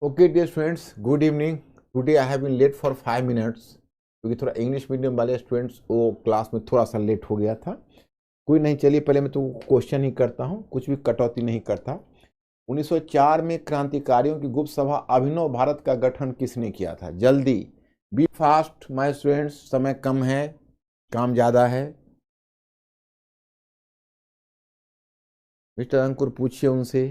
Okay dear students, good evening. Today I have been late for 5 minutes क्योंकि थोड़ा English medium वाले students वो class में थोड़ा सा लेट हो गया था। कोई नहीं, चलिए पहले मैं तो क्वेश्चन ही करता हूँ, कुछ भी कटौती नहीं करता। 1904 में क्रांतिकारियों की गुप्त सभा अभिनव भारत का गठन किसने किया था? जल्दी, बी फास्ट माय स्टूडेंट्स, समय कम है, काम ज़्यादा है। मिस्टर अंकुर पूछिए उनसे।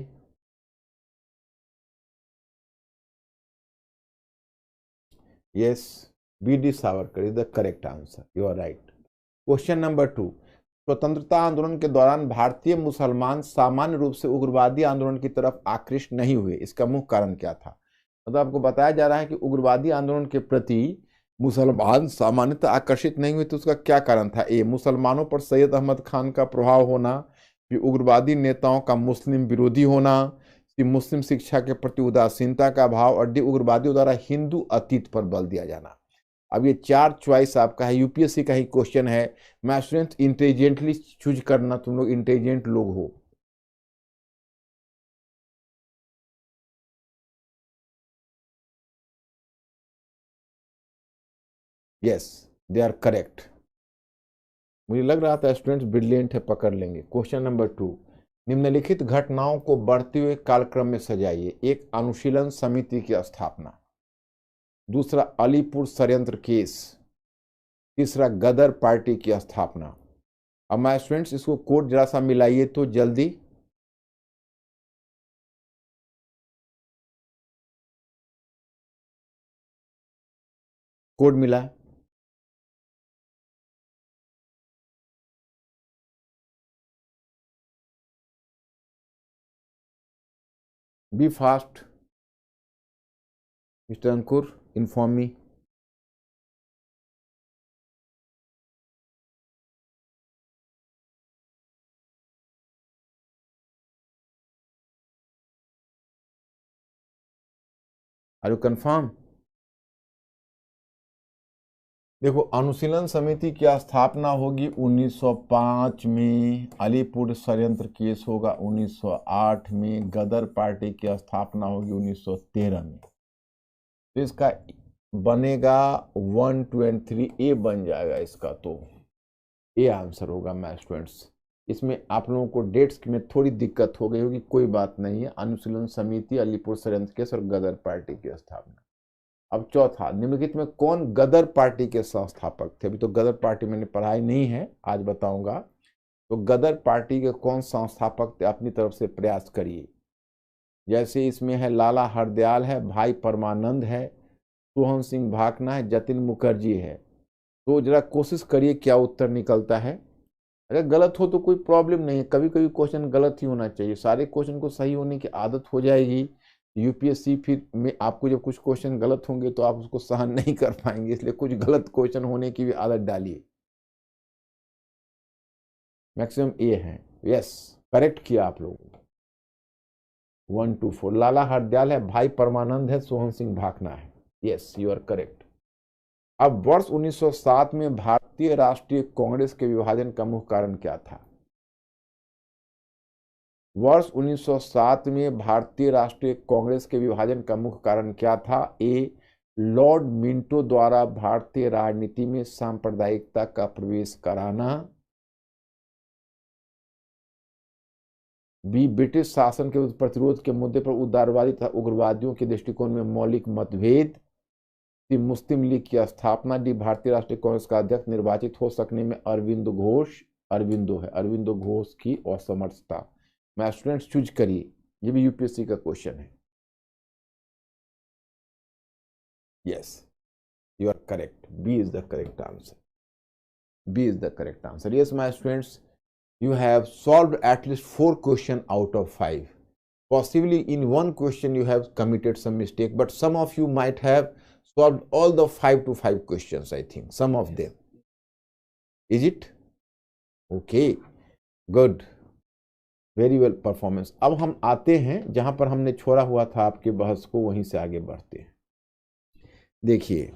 Yes, B D Savarkar is the correct answer, you are right. Question number 2, स्वतंत्रता आंदोलन के दौरान भारतीय मुसलमान सामान्य रूप से उग्रवादी आंदोलन की तरफ आकृष्ट नहीं हुए, इसका मुख्य कारण क्या था? मतलब आपको बताया जा रहा है कि उग्रवादी आंदोलन के प्रति मुसलमान सामान्यतः आकर्षित नहीं हुए, तो उसका क्या कारण था? ए, मुसलमानों पर सैयद अहमद खान का प्रभाव होना, फिर उग्रवादी नेताओं का मुस्लिम विरोधी होना, फिर मुस्लिम शिक्षा के प्रति उदासीनता का भाव, और डी, उग्रवादियों द्वारा हिंदू अतीत पर बल दिया जाना। अब ये 4 चॉइस आपका है, यूपीएससी का ही क्वेश्चन है। मैं स्टूडेंट इंटेलिजेंटली चूज करना, तुम लोग इंटेलिजेंट लोग हो। Yes, they are correct. मुझे लग रहा था स्टूडेंट्स ब्रिलियंट है, पकड़ लेंगे। क्वेश्चन नंबर 2, निम्नलिखित घटनाओं को बढ़ते हुए कालक्रम में सजाइए। एक, अनुशीलन समिति की स्थापना। दूसरा, अलीपुर षड्यंत्र केस। तीसरा, गदर पार्टी की स्थापना। अब मैं स्टूडेंट्स इसको कोड जरा सा मिलाइए तो जल्दी। कोड मिला? Be fast mister Ankur, inform me. Are you confirm? देखो, अनुशीलन समिति की स्थापना होगी 1905 में, अलीपुर षड्यंत्र केस होगा 1908 में, गदर पार्टी की स्थापना होगी 1913 में। तो इसका बनेगा 1, 2 और 3, ए बन जाएगा इसका, तो ए आंसर होगा। मैं स्टूडेंट्स इसमें आप लोगों को डेट्स में थोड़ी दिक्कत हो गई होगी, कोई बात नहीं है। अनुशीलन समिति, अलीपुर षड्यंत्र केस और गदर पार्टी की स्थापना। अब चौथा, निम्नलिखित में कौन गदर पार्टी के संस्थापक थे? अभी तो गदर पार्टी मैंने पढ़ाई नहीं है, आज बताऊंगा। तो गदर पार्टी के कौन संस्थापक थे? अपनी तरफ से प्रयास करिए। जैसे इसमें है लाला हरदयाल है, भाई परमानंद है, सोहन सिंह भाकना है, जतिन मुखर्जी है। तो जरा कोशिश करिए क्या उत्तर निकलता है। अगर गलत हो तो कोई प्रॉब्लम नहीं है, कभी कभी क्वेश्चन गलत ही होना चाहिए, सारे क्वेश्चन को सही होने की आदत हो जाएगी। यूपीएससी फिर में आपको जब कुछ क्वेश्चन गलत होंगे तो आप उसको सहन नहीं कर पाएंगे, इसलिए कुछ गलत क्वेश्चन होने की भी आदत डालिए। मैक्सिमम ए है। यस, करेक्ट किया आप लोगों ने। 1, 2, 4 लाला हरदयाल है, भाई परमानंद है, सोहन सिंह भाकना है। Yes, you are correct. अब वर्ष 1907 में भारतीय राष्ट्रीय कांग्रेस के विभाजन का मुख्य कारण क्या था? वर्ष 1907 में भारतीय राष्ट्रीय कांग्रेस के विभाजन का मुख्य कारण क्या था? ए, लॉर्ड मिंटो द्वारा भारतीय राजनीति में सांप्रदायिकता का प्रवेश कराना। बी, ब्रिटिश शासन के प्रतिरोध के मुद्दे पर उदारवादी तथा उग्रवादियों के दृष्टिकोण में मौलिक मतभेद। सी, मुस्लिम लीग की स्थापना। डी, भारतीय राष्ट्रीय कांग्रेस का अध्यक्ष निर्वाचित हो सकने में अरविंदो घोष की असमर्थता। मैं स्टूडेंट्स चूज करिए, ये भी यूपीएससी का क्वेश्चन है। Yes, you are correct, B is the correct answer. B is the correct answer. Yes my students, you have solved at least 4 questions out of 5. Possibly in one question you have committed some mistake, but some of you might have solved all the 5 to 5 questions, I think, some of them. Is it? Okay, good. Very well performance. अब हम आते हैं जहां पर हमने छोड़ा हुआ था आपके बहस को, वहीं से आगे बढ़ते हैं। देखिए,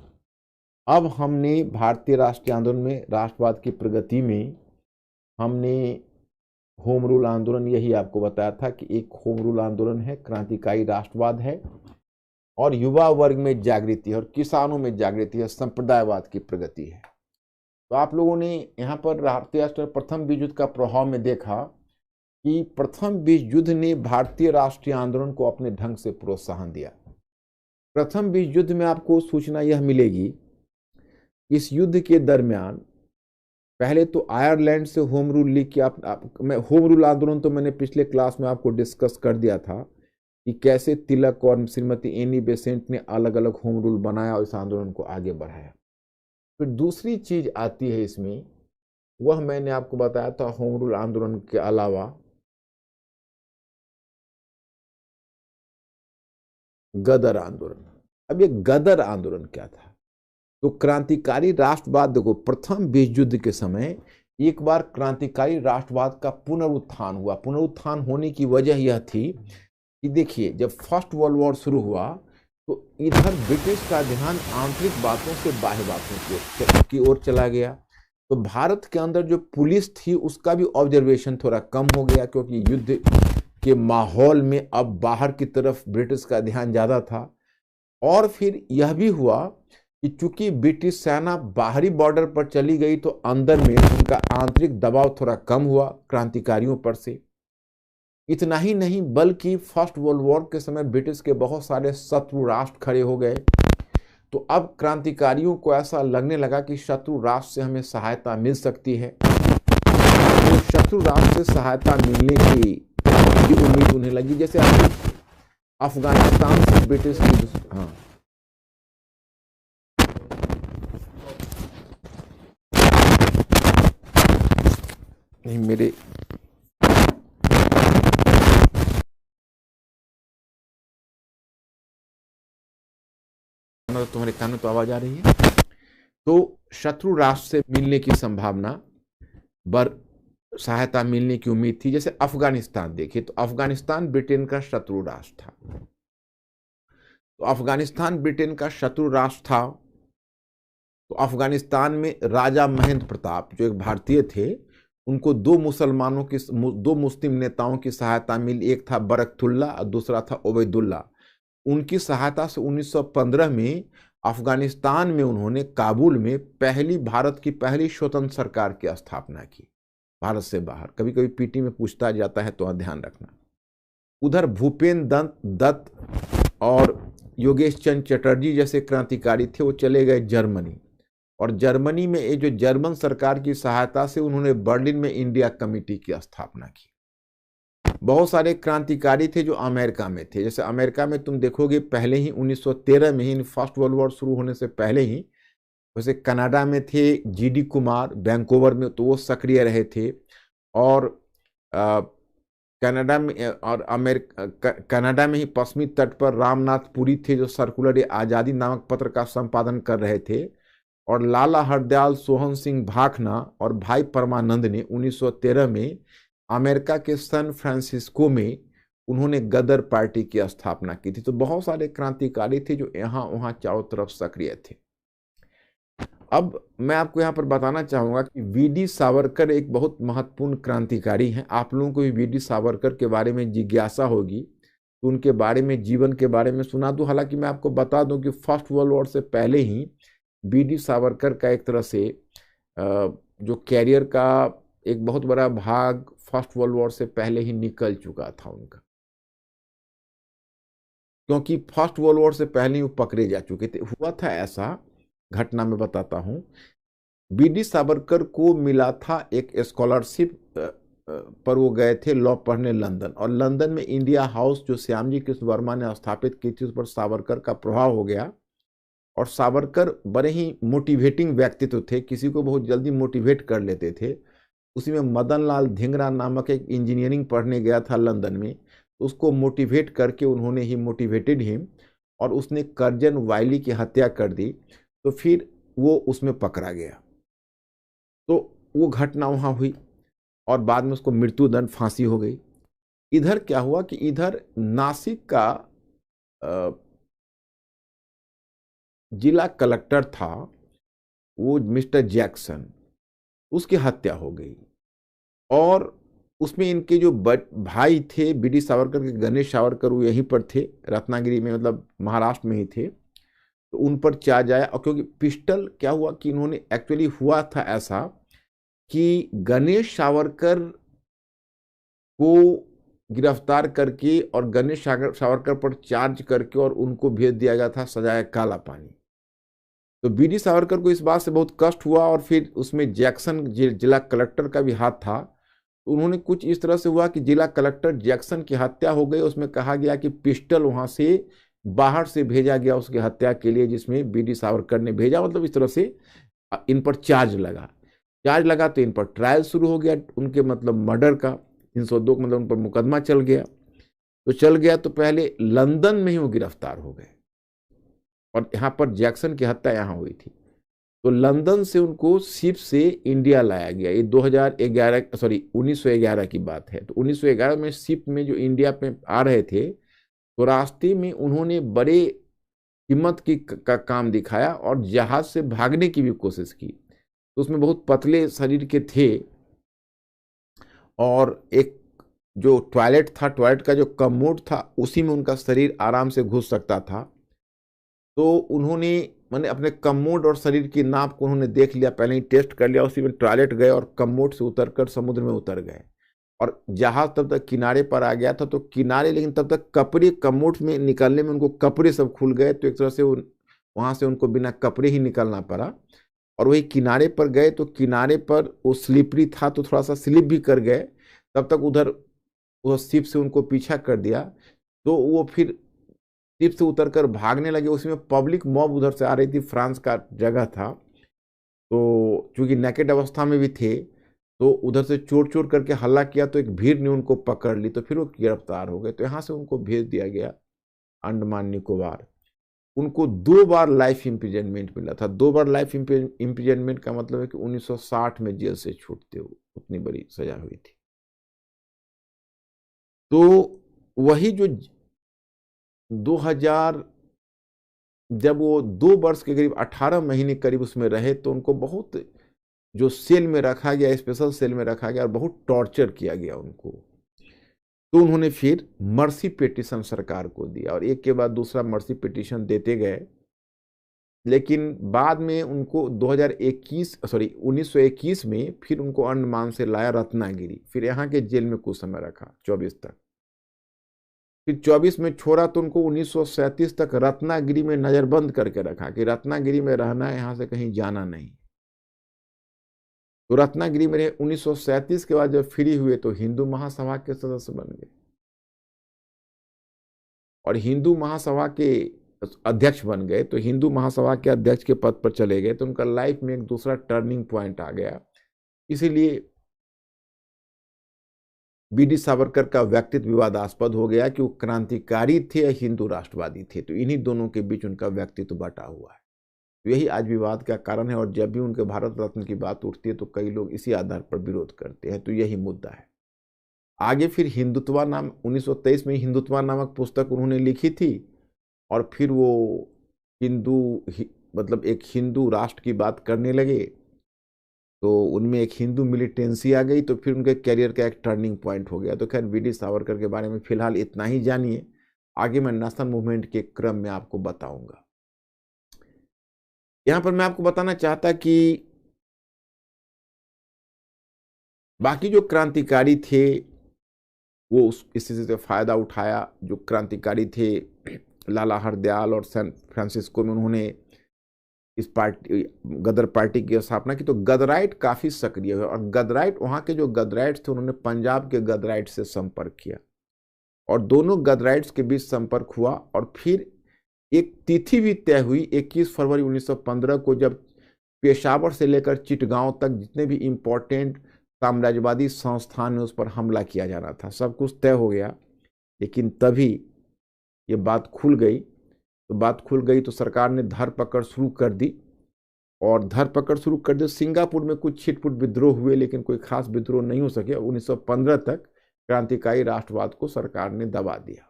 अब हमने भारतीय राष्ट्रीय आंदोलन में राष्ट्रवाद की प्रगति में हमने होम रूल आंदोलन, यही आपको बताया था कि एक होम रूल आंदोलन है, क्रांतिकारी राष्ट्रवाद है, और युवा वर्ग में जागृति है और किसानों में जागृति है, संप्रदायवाद की प्रगति है। तो आप लोगों ने यहाँ पर भारतीय राष्ट्र प्रथम विश्व युद्ध का प्रभाव में देखा कि प्रथम विश्व युद्ध ने भारतीय राष्ट्रीय आंदोलन को अपने ढंग से प्रोत्साहन दिया। प्रथम विश्व युद्ध में आपको सूचना यह मिलेगी, इस युद्ध के दरमियान पहले तो आयरलैंड से होम रूल लीग की मैं होम रूल आंदोलन तो मैंने पिछले क्लास में आपको डिस्कस कर दिया था कि कैसे तिलक और श्रीमती एनी बेसेंट ने अलग अलग होम रूल बनाया और इस आंदोलन को आगे बढ़ाया। फिर दूसरी चीज आती है इसमें, वह मैंने आपको बताया था होम रूल आंदोलन के अलावा गदर आंदोलन। अब ये गदर आंदोलन क्या था? तो क्रांतिकारी राष्ट्रवाद, देखो प्रथम विश्व युद्ध के समय एक बार क्रांतिकारी राष्ट्रवाद का पुनरुत्थान हुआ। पुनरुत्थान होने की वजह यह थी कि देखिए, जब फर्स्ट वर्ल्ड वॉर शुरू हुआ तो इधर ब्रिटिश का ध्यान आंतरिक बातों से बाह्य बातों की ओर चला गया। तो भारत के अंदर जो पुलिस थी उसका भी ऑब्जर्वेशन थोड़ा कम हो गया, क्योंकि युद्ध के माहौल में अब बाहर की तरफ ब्रिटिश का ध्यान ज्यादा था। और फिर यह भी हुआ कि चूंकि ब्रिटिश सेना बाहरी बॉर्डर पर चली गई तो अंदर में उनका आंतरिक दबाव थोड़ा कम हुआ क्रांतिकारियों पर से। इतना ही नहीं, बल्कि फर्स्ट वर्ल्ड वॉर के समय ब्रिटिश के बहुत सारे शत्रु राष्ट्र खड़े हो गए। तो अब क्रांतिकारियों को ऐसा लगने लगा कि शत्रु राष्ट्र से हमें सहायता मिल सकती है। तो शत्रु राष्ट्र से सहायता मिलने की उम्मीद उन्हें लगी। जैसे अफगानिस्तान से ब्रिटिश की, हाँ नहीं, मेरे तुम्हारे कान में तो आवाज आ रही है। तो शत्रु राष्ट्र से मिलने की संभावना, सहायता मिलने की उम्मीद थी। जैसे अफगानिस्तान देखिए, तो अफगानिस्तान ब्रिटेन का शत्रु राष्ट्र था। तो अफगानिस्तान ब्रिटेन का शत्रु राष्ट्र था, तो अफगानिस्तान में राजा महेंद्र प्रताप जो एक भारतीय थे, उनको दो मुस्लिम नेताओं की सहायता मिली। एक था बरकतुल्ला और दूसरा था ओबैदुल्ला। उनकी सहायता से 1915 में अफगानिस्तान में उन्होंने काबुल में भारत की पहली स्वतंत्र सरकार की स्थापना की, भारत से बाहर। कभी कभी पीटी में पूछता जाता है तो ध्यान रखना। उधर भूपेन्द्र दत्त और योगेश चंद्र चटर्जी जैसे क्रांतिकारी थे, वो चले गए जर्मनी। और जर्मनी में ये जो जर्मन सरकार की सहायता से उन्होंने बर्लिन में इंडिया कमेटी की स्थापना की। बहुत सारे क्रांतिकारी थे जो अमेरिका में थे। जैसे अमेरिका में तुम देखोगे पहले ही 1913 में ही, फर्स्ट वर्ल्ड वॉर शुरू होने से पहले ही, वैसे कनाडा में थे जीडी कुमार वैंकूवर में, तो वो सक्रिय रहे थे। और कनाडा में और कनाडा में ही पश्चिमी तट पर रामनाथ पुरी थे जो सर्कुलर आज़ादी नामक पत्र का संपादन कर रहे थे। और लाला हरदयाल सोहन सिंह भाखना और भाई परमानंद ने 1913 में अमेरिका के सैन फ्रांसिस्को में उन्होंने गदर पार्टी की स्थापना की थी। तो बहुत सारे क्रांतिकारी थे जो यहाँ वहाँ चारों तरफ सक्रिय थे। अब मैं आपको यहाँ पर बताना चाहूंगा कि वीडी सावरकर एक बहुत महत्वपूर्ण क्रांतिकारी हैं। आप लोगों को भी वीडी सावरकर के बारे में जिज्ञासा होगी तो उनके बारे में, जीवन के बारे में सुना दूं। हालांकि मैं आपको बता दूं कि फर्स्ट वर्ल्ड वॉर से पहले ही वीडी सावरकर का एक तरह से जो कैरियर का एक बहुत बड़ा भाग फर्स्ट वर्ल्ड वॉर से पहले ही निकल चुका था उनका, क्योंकि फर्स्ट वर्ल्ड वॉर से पहले ही वो पकड़े जा चुके थे। हुआ था ऐसा, घटना में बताता हूं। वीडी सावरकर को मिला था एक स्कॉलरशिप पर, वो गए थे लॉ पढ़ने लंदन, और लंदन में इंडिया हाउस जो श्यामजी कृष्ण वर्मा ने स्थापित की थी उस पर सावरकर का प्रभाव हो गया। और सावरकर बड़े ही मोटिवेटिंग व्यक्तित्व थे, किसी को बहुत जल्दी मोटिवेट कर लेते थे। उसी में मदन लाल धिंगरा नामक एक इंजीनियरिंग पढ़ने गया था लंदन में, उसको मोटिवेट करके उन्होंने ही मोटिवेटेड हिम, और उसने कर्जन वाइली की हत्या कर दी। तो फिर वो उसमें पकड़ा गया। तो वो घटना वहाँ हुई और बाद में उसको मृत्युदंड, फांसी हो गई। इधर क्या हुआ कि इधर नासिक का जिला कलेक्टर था वो मिस्टर जैक्सन, उसकी हत्या हो गई। और उसमें इनके जो भाई थे बीडी सावरकर के, गणेश सावरकर, वो यहीं पर थे, रत्नागिरी में, मतलब महाराष्ट्र में ही थे। तो उन पर चार्ज आया। और क्योंकि पिस्टल क्या हुआ कि इन्होंने एक्चुअली, हुआ था ऐसा कि गणेश सावरकर को गिरफ्तार करके और गणेश सावरकर पर चार्ज करके और उनको भेज दिया गया था सजाए काला पानी। तो बीडी सावरकर को इस बात से बहुत कष्ट हुआ, और फिर उसमें जैक्सन जिला कलेक्टर का भी हाथ था। तो उन्होंने कुछ इस तरह से हुआ कि जिला कलेक्टर जैक्सन की हत्या हो गई। उसमें कहा गया कि पिस्टल वहां से बाहर से भेजा गया उसकी हत्या के लिए, जिसमें बीडी सावरकर ने भेजा, मतलब इस तरह से इन पर चार्ज लगा। तो इन पर ट्रायल शुरू हो गया उनके, मतलब मर्डर का 302, मतलब उन पर मुकदमा चल गया। तो पहले लंदन में ही वो गिरफ्तार हो गए, और यहाँ पर जैक्सन की हत्या यहाँ हुई थी। तो लंदन से उनको शिप से इंडिया लाया गया। ये 1911 की बात है। तो 1911 में शिप में जो इंडिया पे आ रहे थे, तो रास्ते में उन्होंने बड़े हिम्मत का काम दिखाया और जहाज से भागने की भी कोशिश की। तो उसमें बहुत पतले शरीर के थे, और एक जो टॉयलेट था, टॉयलेट का जो कमोड था, उसी में उनका शरीर आराम से घुस सकता था। तो उन्होंने, मैंने अपने कमोड और शरीर की नाप को उन्होंने देख लिया, पहले ही टेस्ट कर लिया, उसी में टॉयलेट गए और कमोड से उतरकर समुद्र में उतर गए। और जहाज तब तक किनारे पर आ गया था, तो किनारे, लेकिन तब तक कपड़े, कमोड में निकलने में उनको कपड़े सब खुल गए। तो एक तरह से वहां से उनको बिना कपड़े ही निकलना पड़ा। और वही किनारे पर गए, तो किनारे पर वो स्लिपरी था, तो थोड़ा सा स्लिप भी कर गए। तब तक उधर वो शिप से उनको पीछा कर दिया। तो वो फिर शिप से उतरकर भागने लगे। उसमें पब्लिक मॉब उधर से आ रही थी, फ्रांस का जगह था। तो चूंकि नेकेड अवस्था में भी थे, तो उधर से चोर चोर करके हल्ला किया, तो एक भीड़ ने उनको पकड़ ली, तो फिर वो गिरफ्तार हो गए। तो यहाँ से उनको भेज दिया गया अंडमान निकोबार। उनको 2 बार लाइफ इम्प्रिजनमेंट मिला था। 2 बार लाइफ इम्प्रिजनमेंट का मतलब है कि 1960 में जेल से छूटते हो, उतनी बड़ी सजा हुई थी। तो वही जो 2000, जब वो 2 वर्ष के करीब 18 महीने करीब उसमें रहे, तो उनको बहुत, जो सेल में रखा गया, स्पेशल सेल में रखा गया और बहुत टॉर्चर किया गया उनको। तो उन्होंने फिर मर्सी पिटीशन सरकार को दिया, और एक के बाद दूसरा मर्सी पिटीशन देते गए। लेकिन बाद में उनको 1921 में फिर उनको अंडमान से लाया रत्नागिरी, फिर यहाँ के जेल में कुछ समय रखा, 24 तक। फिर 24 में छोड़ा, तो उनको 1937 तक रत्नागिरी में नजरबंद करके रखा कि रत्नागिरी में रहना है, यहाँ से कहीं जाना नहीं। तो रत्नागिरी में रहे। 1937 के बाद जब फ्री हुए, तो हिंदू महासभा के सदस्य बन गए, और हिंदू महासभा के अध्यक्ष बन गए। तो हिंदू महासभा के अध्यक्ष के पद पर चले गए। तो उनका लाइफ में एक दूसरा टर्निंग पॉइंट आ गया। इसीलिए बीडी सावरकर का व्यक्तित्व विवादास्पद हो गया कि वो क्रांतिकारी थे या हिंदू राष्ट्रवादी थे। तो इन्हीं दोनों के बीच उनका व्यक्तित्व बटा हुआ है। तो यही आज विवाद का कारण है। और जब भी उनके भारत रत्न की बात उठती है, तो कई लोग इसी आधार पर विरोध करते हैं। तो यही मुद्दा है। आगे फिर हिंदुत्वा नाम, 1923 में हिंदुत्वा नामक पुस्तक उन्होंने लिखी थी। और फिर वो मतलब एक हिंदू राष्ट्र की बात करने लगे। तो उनमें एक हिंदू मिलिटेंसी आ गई। तो फिर उनके करियर का एक टर्निंग पॉइंट हो गया। तो खैर, बीडी सावरकर के बारे में फिलहाल इतना ही जानिए। आगे मैं नेशनल मूवमेंट के क्रम में आपको बताऊंगा। यहां पर मैं आपको बताना चाहता कि बाकी जो क्रांतिकारी थे, वो उस स्थिति से फायदा उठाया। जो क्रांतिकारी थे, लाला हरदयाल और सैन फ्रांसिस्को में उन्होंने इस पार्टी, गदर पार्टी की स्थापना की। तो गदराइट काफी सक्रिय हुए, और गदराइट, वहां के जो गदराइट्स थे, उन्होंने पंजाब के गदराइट से संपर्क किया, और दोनों गदराइट्स के बीच संपर्क हुआ। और फिर एक तिथि भी तय हुई, 21 फरवरी 1915 को, जब पेशावर से लेकर चिटगांव तक जितने भी इंपॉर्टेंट साम्राज्यवादी संस्थान है, उस पर हमला किया जाना था। सब कुछ तय हो गया। लेकिन तभी ये बात खुल गई। तो सरकार ने धरपकड़ शुरू कर दी, सिंगापुर में कुछ छिटपुट विद्रोह हुए, लेकिन कोई खास विद्रोह नहीं हो सके। 1915 तक क्रांतिकारी राष्ट्रवाद को सरकार ने दबा दिया।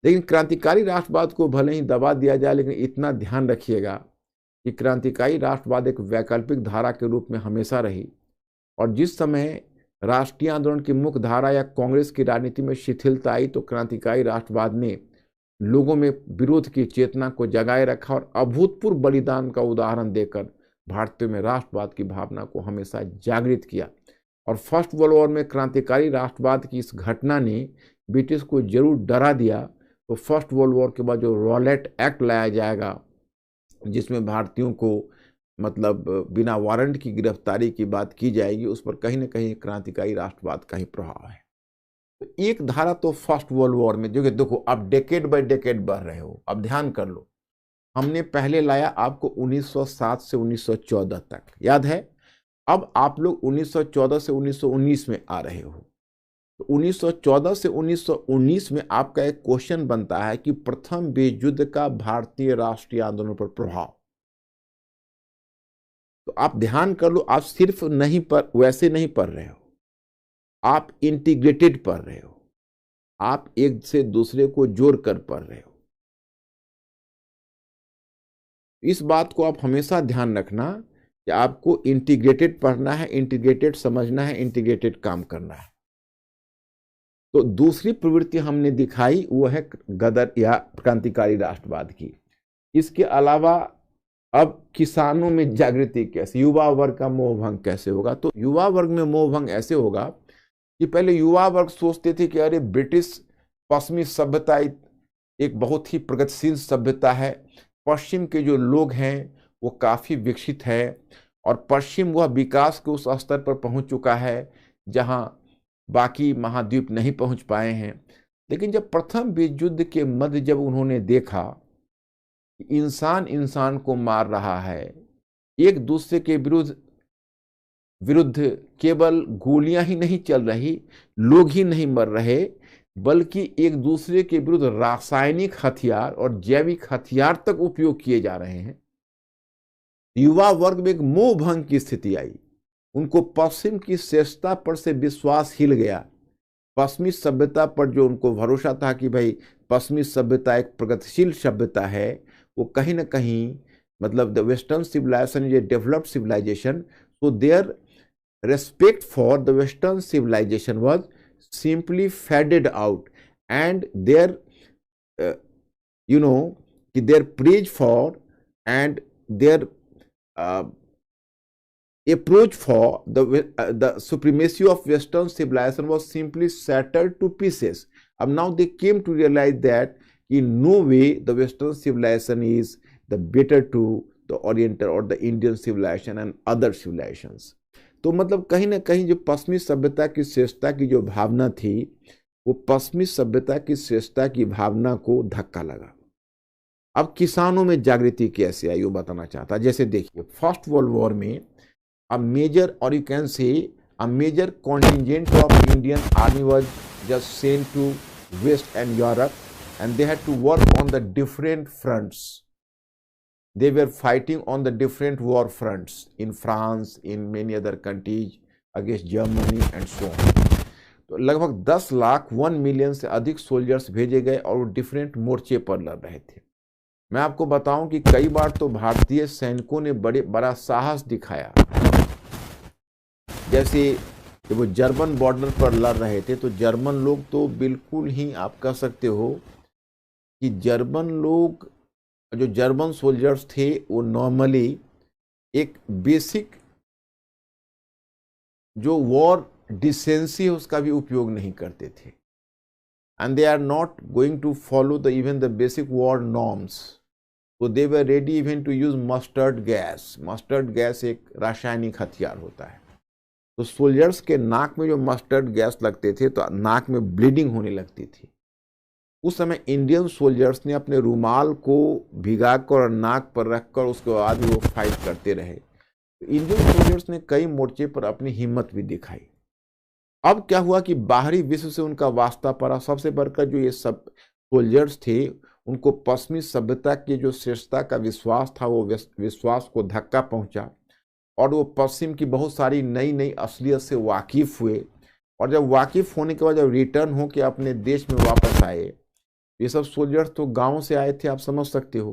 लेकिन क्रांतिकारी राष्ट्रवाद को भले ही दबा दिया जाए, लेकिन इतना ध्यान रखिएगा कि क्रांतिकारी राष्ट्रवाद एक वैकल्पिक धारा के रूप में हमेशा रही। और जिस समय राष्ट्रीय आंदोलन की मुख्य धारा या कांग्रेस की राजनीति में शिथिलता आई तो क्रांतिकारी राष्ट्रवाद ने लोगों में विरोध की चेतना को जगाए रखा और अभूतपूर्व बलिदान का उदाहरण देकर भारतीयों में राष्ट्रवाद की भावना को हमेशा जागृत किया। और फर्स्ट वर्ल्ड वॉर में क्रांतिकारी राष्ट्रवाद की इस घटना ने ब्रिटिश को जरूर डरा दिया। तो फर्स्ट वर्ल्ड वॉर के बाद जो रॉलेट एक्ट लाया जाएगा, जिसमें भारतीयों को मतलब बिना वारंट की गिरफ्तारी की बात की जाएगी, उस पर कहीं ना कहीं क्रांतिकारी राष्ट्रवाद का ही प्रभाव है। तो एक धारा तो फर्स्ट वर्ल्ड वॉर में, जो कि देखो अब डेकेड बाय डेकेड बढ़ रहे हो, अब ध्यान कर लो, हमने पहले लाया आपको 1907 से 1914 तक, याद है। अब आप लोग 1914 से 1919 में आ रहे हो। तो 1914 से 1919 में आपका एक क्वेश्चन बनता है कि प्रथम विश्व युद्ध का भारतीय राष्ट्रीय आंदोलन पर प्रभाव। तो आप ध्यान कर लो, आप सिर्फ नहीं पर वैसे नहीं पढ़ रहे हो, आप इंटीग्रेटेड पढ़ रहे हो, आप एक से दूसरे को जोड़कर पढ़ रहे हो। इस बात को आप हमेशा ध्यान रखना कि आपको इंटीग्रेटेड पढ़ना है, इंटीग्रेटेड समझना है, इंटीग्रेटेड काम करना है। तो दूसरी प्रवृत्ति हमने दिखाई वो है गदर या क्रांतिकारी राष्ट्रवाद की। इसके अलावा अब किसानों में जागृति कैसे, युवा वर्ग का मोहभंग कैसे होगा। तो युवा वर्ग में मोहभंग ऐसे होगा कि पहले युवा वर्ग सोचते थे कि अरे ब्रिटिश पश्चिमी सभ्यता एक बहुत ही प्रगतिशील सभ्यता है, पश्चिम के जो लोग हैं वो काफ़ी विकसित है और पश्चिम वह विकास के उस स्तर पर पहुंच चुका है जहां बाकी महाद्वीप नहीं पहुंच पाए हैं। लेकिन जब प्रथम विश्व युद्ध के मध्य जब उन्होंने देखा कि इंसान इंसान को मार रहा है, एक दूसरे के विरुद्ध केवल गोलियां ही नहीं चल रही, लोग ही नहीं मर रहे, बल्कि एक दूसरे के विरुद्ध रासायनिक हथियार और जैविक हथियार तक उपयोग किए जा रहे हैं, युवा वर्ग में एक मोह भंग की स्थिति आई। उनको पश्चिम की श्रेष्ठता पर से विश्वास हिल गया। पश्चिमी सभ्यता पर जो उनको भरोसा था कि भाई पश्चिमी सभ्यता एक प्रगतिशील सभ्यता है, वो कहीं ना कहीं मतलब the western civilization is a developed civilization, so their respect for the western civilization was simply faded out, and their their praise for and their approach for the supremacy of western civilization was simply shattered to pieces. Now they came to realize that in no way the western civilization is the better to the oriental or the Indian civilization and other civilizations. तो मतलब कहीं ना कहीं जो पश्चिमी सभ्यता की श्रेष्ठता की जो भावना थी, वो पश्चिमी सभ्यता की श्रेष्ठता की भावना को धक्का लगा। अब किसानों में जागृति कैसे आई वो बताना चाहता। जैसे देखिए फर्स्ट वर्ल्ड वॉर में अ मेजर और you can say a major contingent of Indian army was just sent to west and Europe and they had to work on the different fronts. They were fighting on the different war fronts in France, in many other countries against Germany and so on. तो लगभग 10 lakh 1 million से अधिक soldiers भेजे गए और वो different मोर्चे पर लड़ रहे थे। मैं आपको बताऊं कि कई बार तो भारतीय सैनिकों ने बड़ा साहस दिखाया। जैसे वो जर्मन बॉर्डर पर लड़ रहे थे तो जर्मन लोग तो बिल्कुल ही आप कह सकते हो कि जो जर्मन सोल्जर्स थे वो नॉर्मली एक बेसिक जो वॉर डिसेंसी है उसका भी उपयोग नहीं करते थे, and they are not going to follow the even the basic war norms. तो they were ready even to use mustard gas. Mustard gas एक रासायनिक हथियार होता है. तो सोल्जर्स के नाक में जो मस्टर्ड गैस लगते थे तो नाक में ब्लीडिंग होने लगती थी. उस समय इंडियन सोल्जर्स ने अपने रुमाल को भिगाकर और नाक पर रखकर उसके बाद वो फाइट करते रहे. इंडियन सोल्जर्स ने कई मोर्चे पर अपनी हिम्मत भी दिखाई. अब क्या हुआ कि बाहरी विश्व से उनका वास्ता पड़ा. सबसे बढ़कर जो ये सब सोल्जर्स थे उनको पश्चिमी सभ्यता की जो श्रेष्ठता का विश्वास था वो विश्वास को धक्का पहुंचा और वो पश्चिम की बहुत सारी नई नई असलियत से वाकिफ हुए. और जब वाकिफ होने के बाद जब रिटर्न हो के अपने देश में वापस आए, ये सब सोल्जर्स तो गांव से आए थे, आप समझ सकते हो.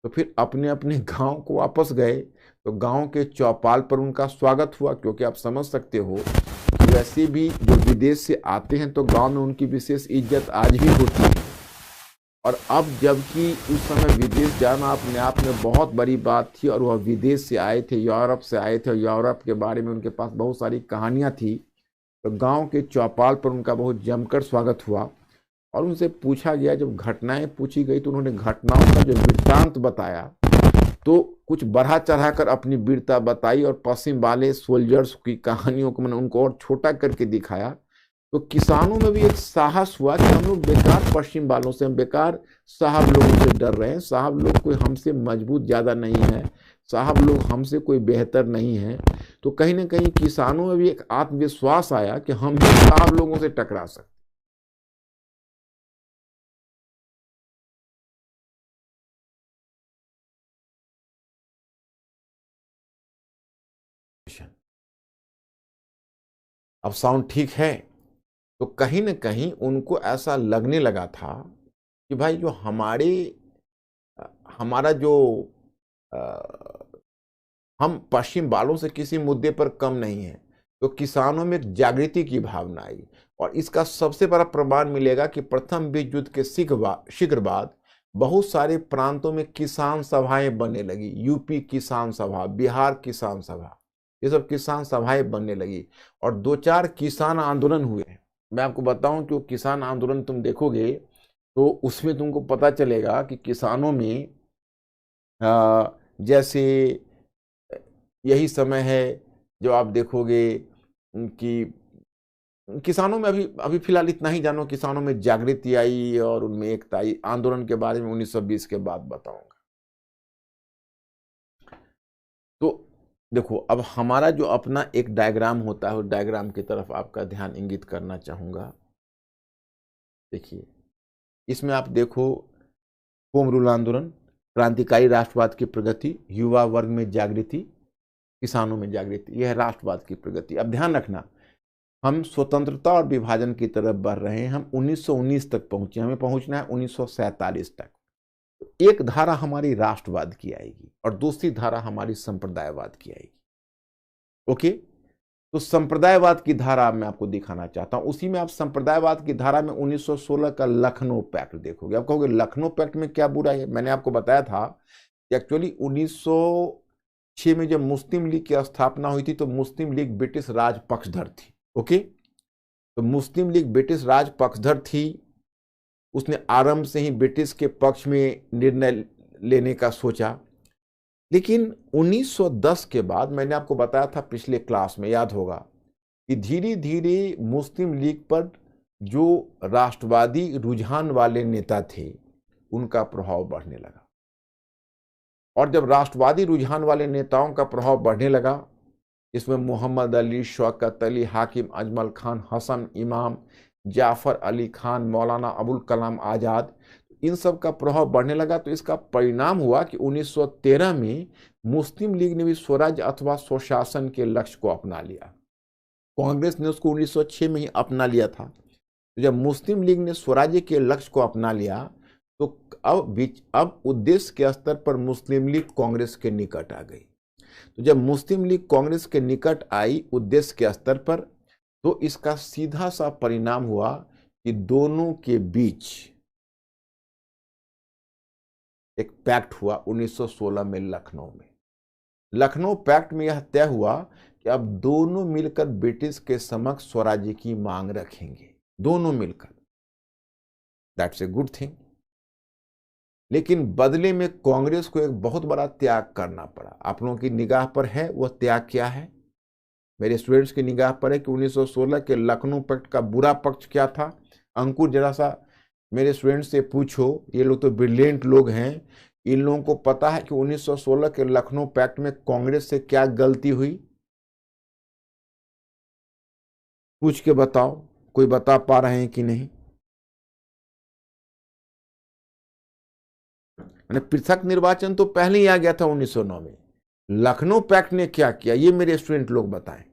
तो फिर अपने अपने गांव को वापस गए तो गांव के चौपाल पर उनका स्वागत हुआ, क्योंकि आप समझ सकते हो कि वैसे भी जो विदेश से आते हैं तो गांव में उनकी विशेष इज्जत आज भी होती है। और अब जबकि उस समय विदेश जाना अपने आप में बहुत बड़ी बात थी, और वह विदेश से आए थे, यूरोप से आए थे, और यूरोप के बारे में उनके पास बहुत सारी कहानियां थी, तो गांव के चौपाल पर उनका बहुत जमकर स्वागत हुआ। और उनसे पूछा गया, जब घटनाएं पूछी गई तो उन्होंने घटनाओं का जो वृत्तांत बताया, तो कुछ बढ़ा चढ़ाकर अपनी वीरता बताई, और पश्चिम वाले सोल्जर्स की कहानियों को मैंने उनको और छोटा करके दिखाया। तो किसानों में भी एक साहस हुआ कि हम लोग बेकार पश्चिम वालों से, हम बेकार साहब लोगों से डर रहे हैं, साहब लोग कोई हमसे मजबूत ज़्यादा नहीं है, साहब लोग हमसे कोई बेहतर नहीं है। तो कहीं ना कहीं किसानों में भी एक आत्मविश्वास आया कि हम भी साहब लोगों से टकरा सकते। अब साउंड ठीक है? तो कहीं ना कहीं उनको ऐसा लगने लगा था कि भाई जो हमारा जो हम पश्चिम वालों से किसी मुद्दे पर कम नहीं है। तो किसानों में एक जागृति की भावना आई, और इसका सबसे बड़ा प्रमाण मिलेगा कि प्रथम विश्व युद्ध के शीघ्र बाद बहुत सारे प्रांतों में किसान सभाएं बनने लगी। यूपी किसान सभा, बिहार किसान सभा, ये सब किसान सभाएं बनने लगी, और दो चार किसान आंदोलन हुए। मैं आपको बताऊं कि वो किसान आंदोलन तुम देखोगे तो उसमें तुमको पता चलेगा कि किसानों में जैसे यही समय है जो आप देखोगे कि किसानों में अभी अभी फिलहाल इतना ही जानो, किसानों में जागृति आई और उनमें एकता आई। आंदोलन के बारे में 1920 के बाद बताऊंगा। तो देखो, अब हमारा जो अपना एक डायग्राम होता है, उस डायग्राम की तरफ आपका ध्यान इंगित करना चाहूंगा। देखिए, इसमें आप देखो, होम रूल आंदोलन, क्रांतिकारी राष्ट्रवाद की प्रगति, युवा वर्ग में जागृति, किसानों में जागृति, यह है राष्ट्रवाद की प्रगति। अब ध्यान रखना, हम स्वतंत्रता और विभाजन की तरफ बढ़ रहे हैं। हम 1919 तक पहुंचे, हमें पहुंचना है 1947 तक। एक धारा हमारी राष्ट्रवाद की आएगी और दूसरी धारा हमारी संप्रदायवाद की आएगी। ओके, तो संप्रदायवाद की धारा मैं आपको दिखाना चाहता हूं। उसी में आप संप्रदायवाद की धारा में 1916 का लखनऊ पैक्ट देखोगे। आप कहोगे लखनऊ पैक्ट में क्या बुरा है? मैंने आपको बताया था कि एक्चुअली 1906 में जब मुस्लिम लीग की स्थापना हुई थी तो मुस्लिम लीग ब्रिटिश राज पक्षधर थी। ओके, तो मुस्लिम लीग ब्रिटिश राज पक्षधर थी, उसने आरंभ से ही ब्रिटिश के पक्ष में निर्णय लेने का सोचा। लेकिन 1910 के बाद मैंने आपको बताया था पिछले क्लास में, याद होगा, कि धीरे धीरे मुस्लिम लीग पर जो राष्ट्रवादी रुझान वाले नेता थे उनका प्रभाव बढ़ने लगा। और जब राष्ट्रवादी रुझान वाले नेताओं का प्रभाव बढ़ने लगा, इसमें मोहम्मद अली, शौकत अली, हाकिम अजमल खान, हसन इमाम, जाफर अली खान, मौलाना अबुल कलाम आज़ाद, इन सब का प्रभाव बढ़ने लगा। तो इसका परिणाम हुआ कि 1913 में मुस्लिम लीग ने भी स्वराज्य अथवा स्वशासन के लक्ष्य को अपना लिया। कांग्रेस ने उसको 1906 में ही अपना लिया था। तो जब मुस्लिम लीग ने स्वराज्य के लक्ष्य को अपना लिया तो अब उद्देश्य के स्तर पर मुस्लिम लीग कांग्रेस के निकट आ गई। तो जब मुस्लिम लीग कांग्रेस के निकट आई उद्देश्य के स्तर पर, तो इसका सीधा सा परिणाम हुआ कि दोनों के बीच एक पैक्ट हुआ 1916 में लखनऊ में। लखनऊ पैक्ट में यह तय हुआ कि अब दोनों मिलकर ब्रिटिश के समक्ष स्वराज्य की मांग रखेंगे, दोनों मिलकर। That's a good thing. लेकिन बदले में कांग्रेस को एक बहुत बड़ा त्याग करना पड़ा। आप लोगों की निगाह पर है वह त्याग क्या है? मेरे स्टूडेंट्स की निगाह पर है कि 1916 के लखनऊ पैक्ट का बुरा पक्ष क्या था। अंकुर, जरा सा मेरे स्टूडेंट्स से पूछो, ये लोग तो ब्रिलियंट लोग हैं, इन लोगों को पता है कि 1916 के लखनऊ पैक्ट में कांग्रेस से क्या गलती हुई? पूछ के बताओ, कोई बता पा रहे हैं कि नहीं? मैंने पृथक निर्वाचन तो पहले ही आ गया था 1909 में। लखनऊ पैक्ट ने क्या किया, ये मेरे स्टूडेंट लोग बताएं।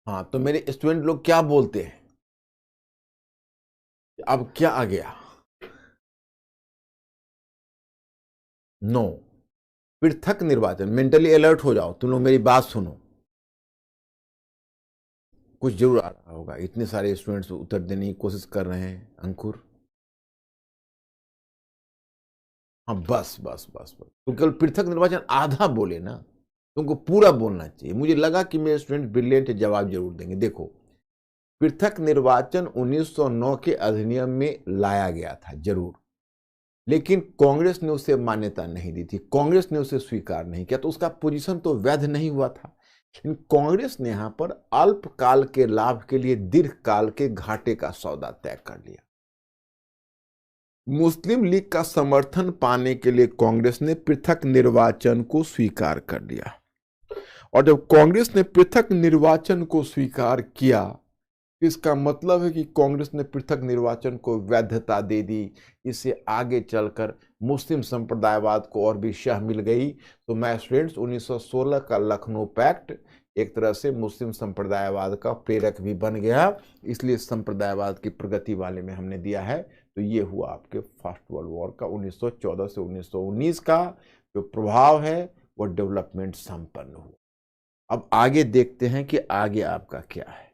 हाँ, तो मेरे स्टूडेंट लोग क्या बोलते हैं, अब क्या आ गया? नो, पृथक निर्वाचन। मेंटली अलर्ट हो जाओ, तुम लोग मेरी बात सुनो, कुछ जरूर आ रहा होगा। इतने सारे स्टूडेंट्स उत्तर देने की कोशिश कर रहे हैं। अंकुर, हाँ, बस बस बस बस, तुम केवल पृथक निर्वाचन आधा बोले ना, तुमको पूरा बोलना चाहिए। मुझे लगा कि मेरे स्टूडेंट ब्रिलियंट जवाब जरूर देंगे। देखो, पृथक निर्वाचन 1909 के अधिनियम में लाया गया था जरूर, लेकिन कांग्रेस ने उसे मान्यता नहीं दी थी, कांग्रेस ने उसे स्वीकार नहीं किया, तो उसका पोजीशन तो वैध नहीं हुआ था। लेकिन कांग्रेस ने यहां पर अल्पकाल के लाभ के लिए दीर्घकाल के घाटे का सौदा तय कर लिया। मुस्लिम लीग का समर्थन पाने के लिए कांग्रेस ने पृथक निर्वाचन को स्वीकार कर लिया, और जब कांग्रेस ने पृथक निर्वाचन को स्वीकार किया, इसका मतलब है कि कांग्रेस ने पृथक निर्वाचन को वैधता दे दी। इससे आगे चलकर मुस्लिम संप्रदायवाद को और भी शह मिल गई। तो मैं स्टूडेंट्स, 1916 का लखनऊ पैक्ट एक तरह से मुस्लिम संप्रदायवाद का प्रेरक भी बन गया, इसलिए संप्रदायवाद की प्रगति वाले में हमने दिया है। तो ये हुआ आपके फर्स्ट वर्ल्ड वॉर का 1914 से 1919 का जो प्रभाव है, वो डेवलपमेंट संपन्न हुआ। अब आगे देखते हैं कि आगे आपका क्या है।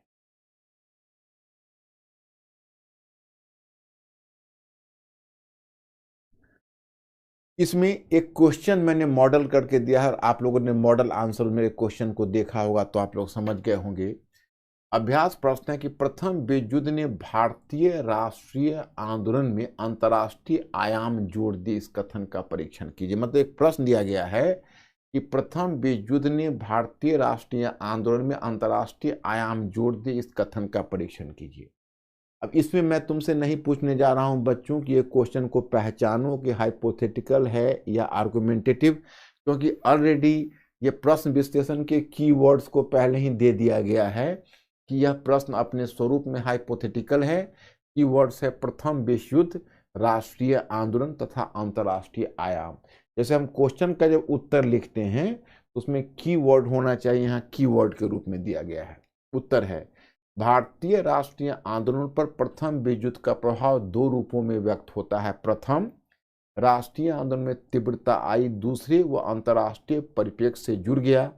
इसमें एक क्वेश्चन मैंने मॉडल करके दिया है, और आप लोगों ने मॉडल आंसर मेरे क्वेश्चन को देखा होगा तो आप लोग समझ गए होंगे। अभ्यास प्रश्न है कि प्रथम विश्व युद्ध ने भारतीय राष्ट्रीय आंदोलन में अंतर्राष्ट्रीय आयाम जोड़ दिए, इस कथन का परीक्षण कीजिए। मतलब एक प्रश्न दिया गया है कि प्रथम विश्व युद्ध ने भारतीय राष्ट्रीय आंदोलन में अंतर्राष्ट्रीय आयाम जोड़ दिए, इस कथन का परीक्षण कीजिए। अब इसमें मैं तुमसे नहीं पूछने जा रहा हूं बच्चों कि ये क्वेश्चन को पहचानो कि हाइपोथेटिकल है या आर्गुमेंटेटिव, क्योंकि ऑलरेडी ये प्रश्न विश्लेषण के कीवर्ड्स को पहले ही दे दिया गया है कि यह प्रश्न अपने स्वरूप में हाइपोथेटिकल है। कीवर्ड्स है प्रथम विश्व युद्ध, राष्ट्रीय आंदोलन तथा अंतर्राष्ट्रीय आयाम। जैसे हम क्वेश्चन का जब उत्तर लिखते हैं तो उसमें कीवर्ड होना चाहिए, यहाँ कीवर्ड के रूप में दिया गया है। उत्तर है भारतीय राष्ट्रीय आंदोलन पर प्रथम विश्व युद्ध का प्रभाव दो रूपों में व्यक्त होता है। प्रथम, राष्ट्रीय आंदोलन में तीव्रता आई, दूसरे वो अंतर्राष्ट्रीय परिप्रेक्ष्य से जुड़ गया।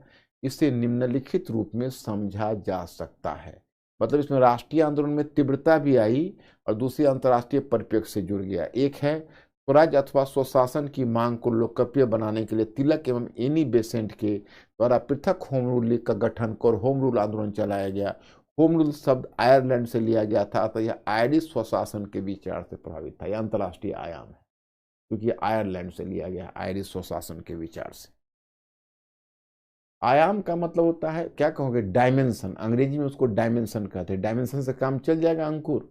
इसे निम्नलिखित रूप में समझा जा सकता है। मतलब इसमें राष्ट्रीय आंदोलन में तीव्रता भी आई और दूसरी अंतर्राष्ट्रीय परिप्रेक्ष्य से जुड़ गया। एक है स्वराज अथवा स्वशासन की मांग को लोकप्रिय बनाने के लिए तिलक एवं एनी बेसेंट के द्वारा पृथक होम रूल लीग का गठन कर होम रूल आंदोलन चलाया गया। होम रूल शब्द आयरलैंड से लिया गया था, अतः यह आयरिश स्वशासन के विचार से प्रभावित था। यह अंतर्राष्ट्रीय आयाम है क्योंकि आयरलैंड से लिया गया, आयरिश स्वशासन के विचार से। आयाम का मतलब होता है, क्या कहोगे, डायमेंशन। अंग्रेजी में उसको डायमेंशन कहते हैं। डायमेंशन से काम चल जाएगा अंकुर।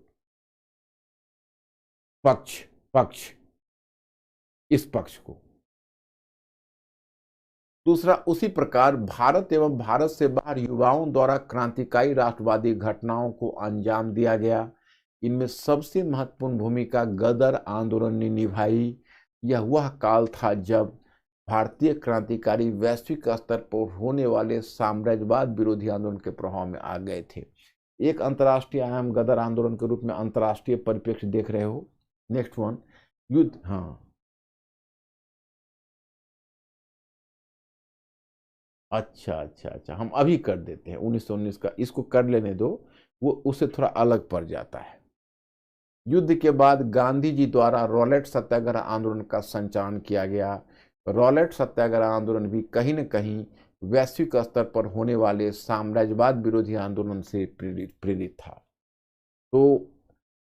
पक्ष, पक्ष, इस पक्ष को। दूसरा, उसी प्रकार भारत एवं भारत से बाहर युवाओं द्वारा क्रांतिकारी राष्ट्रवादी घटनाओं को अंजाम दिया गया। इनमें सबसे महत्वपूर्ण भूमिका गदर आंदोलन ने निभाई। यह वह काल था जब भारतीय क्रांतिकारी वैश्विक स्तर पर होने वाले साम्राज्यवाद विरोधी आंदोलन के प्रभाव में आ गए थे। एक अंतर्राष्ट्रीय आयाम गदर आंदोलन के रूप में अंतर्राष्ट्रीय परिप्रेक्ष्य देख रहे हो। नेक्स्ट वन, युद्ध। हाँ, अच्छा अच्छा अच्छा, हम अभी कर देते हैं 1919 का, इसको कर लेने दो, वो उससे थोड़ा अलग पड़ जाता है। युद्ध के बाद गांधी जी द्वारा रॉलेट सत्याग्रह आंदोलन का संचालन किया गया। रॉलेट सत्याग्रह आंदोलन भी कहीं न कहीं वैश्विक स्तर पर होने वाले साम्राज्यवाद विरोधी आंदोलन से प्रेरित था। तो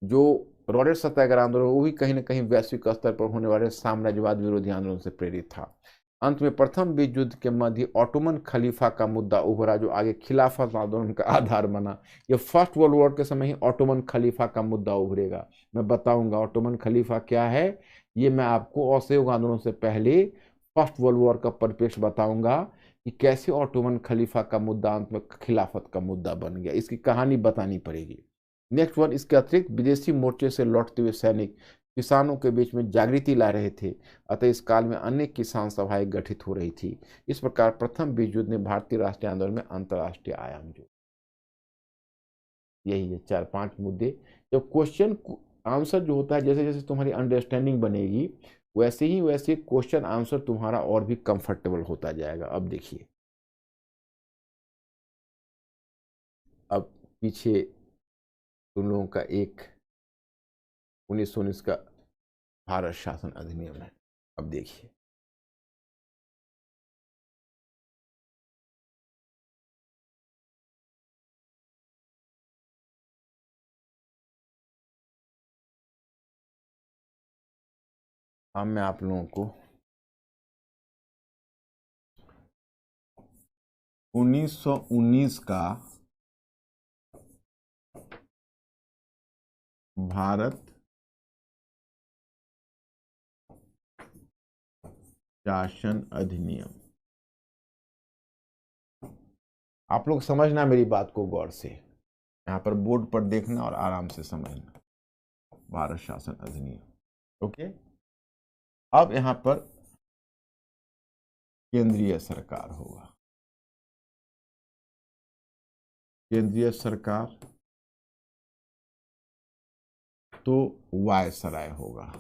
जो रॉलेट सत्याग्रह आंदोलन, वो भी कहीं न कहीं वैश्विक स्तर पर होने वाले साम्राज्यवाद विरोधी आंदोलन से प्रेरित था। अंत में प्रथम विश्व युद्ध के मध्य ऑटोमन खलीफा का मुद्दा उभरा, जो आगे खिलाफत आंदोलन का आधार बना। ये फर्स्ट वर्ल्ड वॉर के समय ही ऑटोमन खलीफा का मुद्दा उभरेगा। मैं बताऊंगा ऑटोमन खलीफा क्या है, ये मैं आपको असहयोग आंदोलन से पहले फर्स्ट वर्ल्ड वॉर का परिप्रेक्ष्य बताऊंगा कि कैसे ऑटोमन खलीफा का मुद्दा अंत में खिलाफत का मुद्दा बन गया। इसकी कहानी बतानी पड़ेगी। नेक्स्ट वन, इसके अतिरिक्त विदेशी मोर्चे से लौटते हुए सैनिक किसानों के बीच में जागृति ला रहे थे, अतः इस काल में अनेक किसान सभाएं गठित हो रही थी। इस प्रकार प्रथम विश्व युद्ध ने भारतीय राष्ट्रीय आंदोलन में अंतर्राष्ट्रीय आयाम जोड़ा। यही है 4-5 मुद्दे। जब क्वेश्चन आंसर जो होता है, जैसे जैसे तुम्हारी अंडरस्टैंडिंग बनेगी वैसे क्वेश्चन आंसर तुम्हारा और भी कंफर्टेबल होता जाएगा। अब देखिए, अब पीछे तुम लोगों का एक 1919 का भारत शासन अधिनियम है। अब देखिए, अब मैं आप लोगों को 1919 का भारत शासन अधिनियम, आप लोग समझना मेरी बात को गौर से, यहाँ पर बोर्ड पर देखना और आराम से समझना। भारत शासन अधिनियम, ओके। अब यहाँ पर केंद्रीय सरकार होगा, केंद्रीय सरकार तो वायसराय होगा,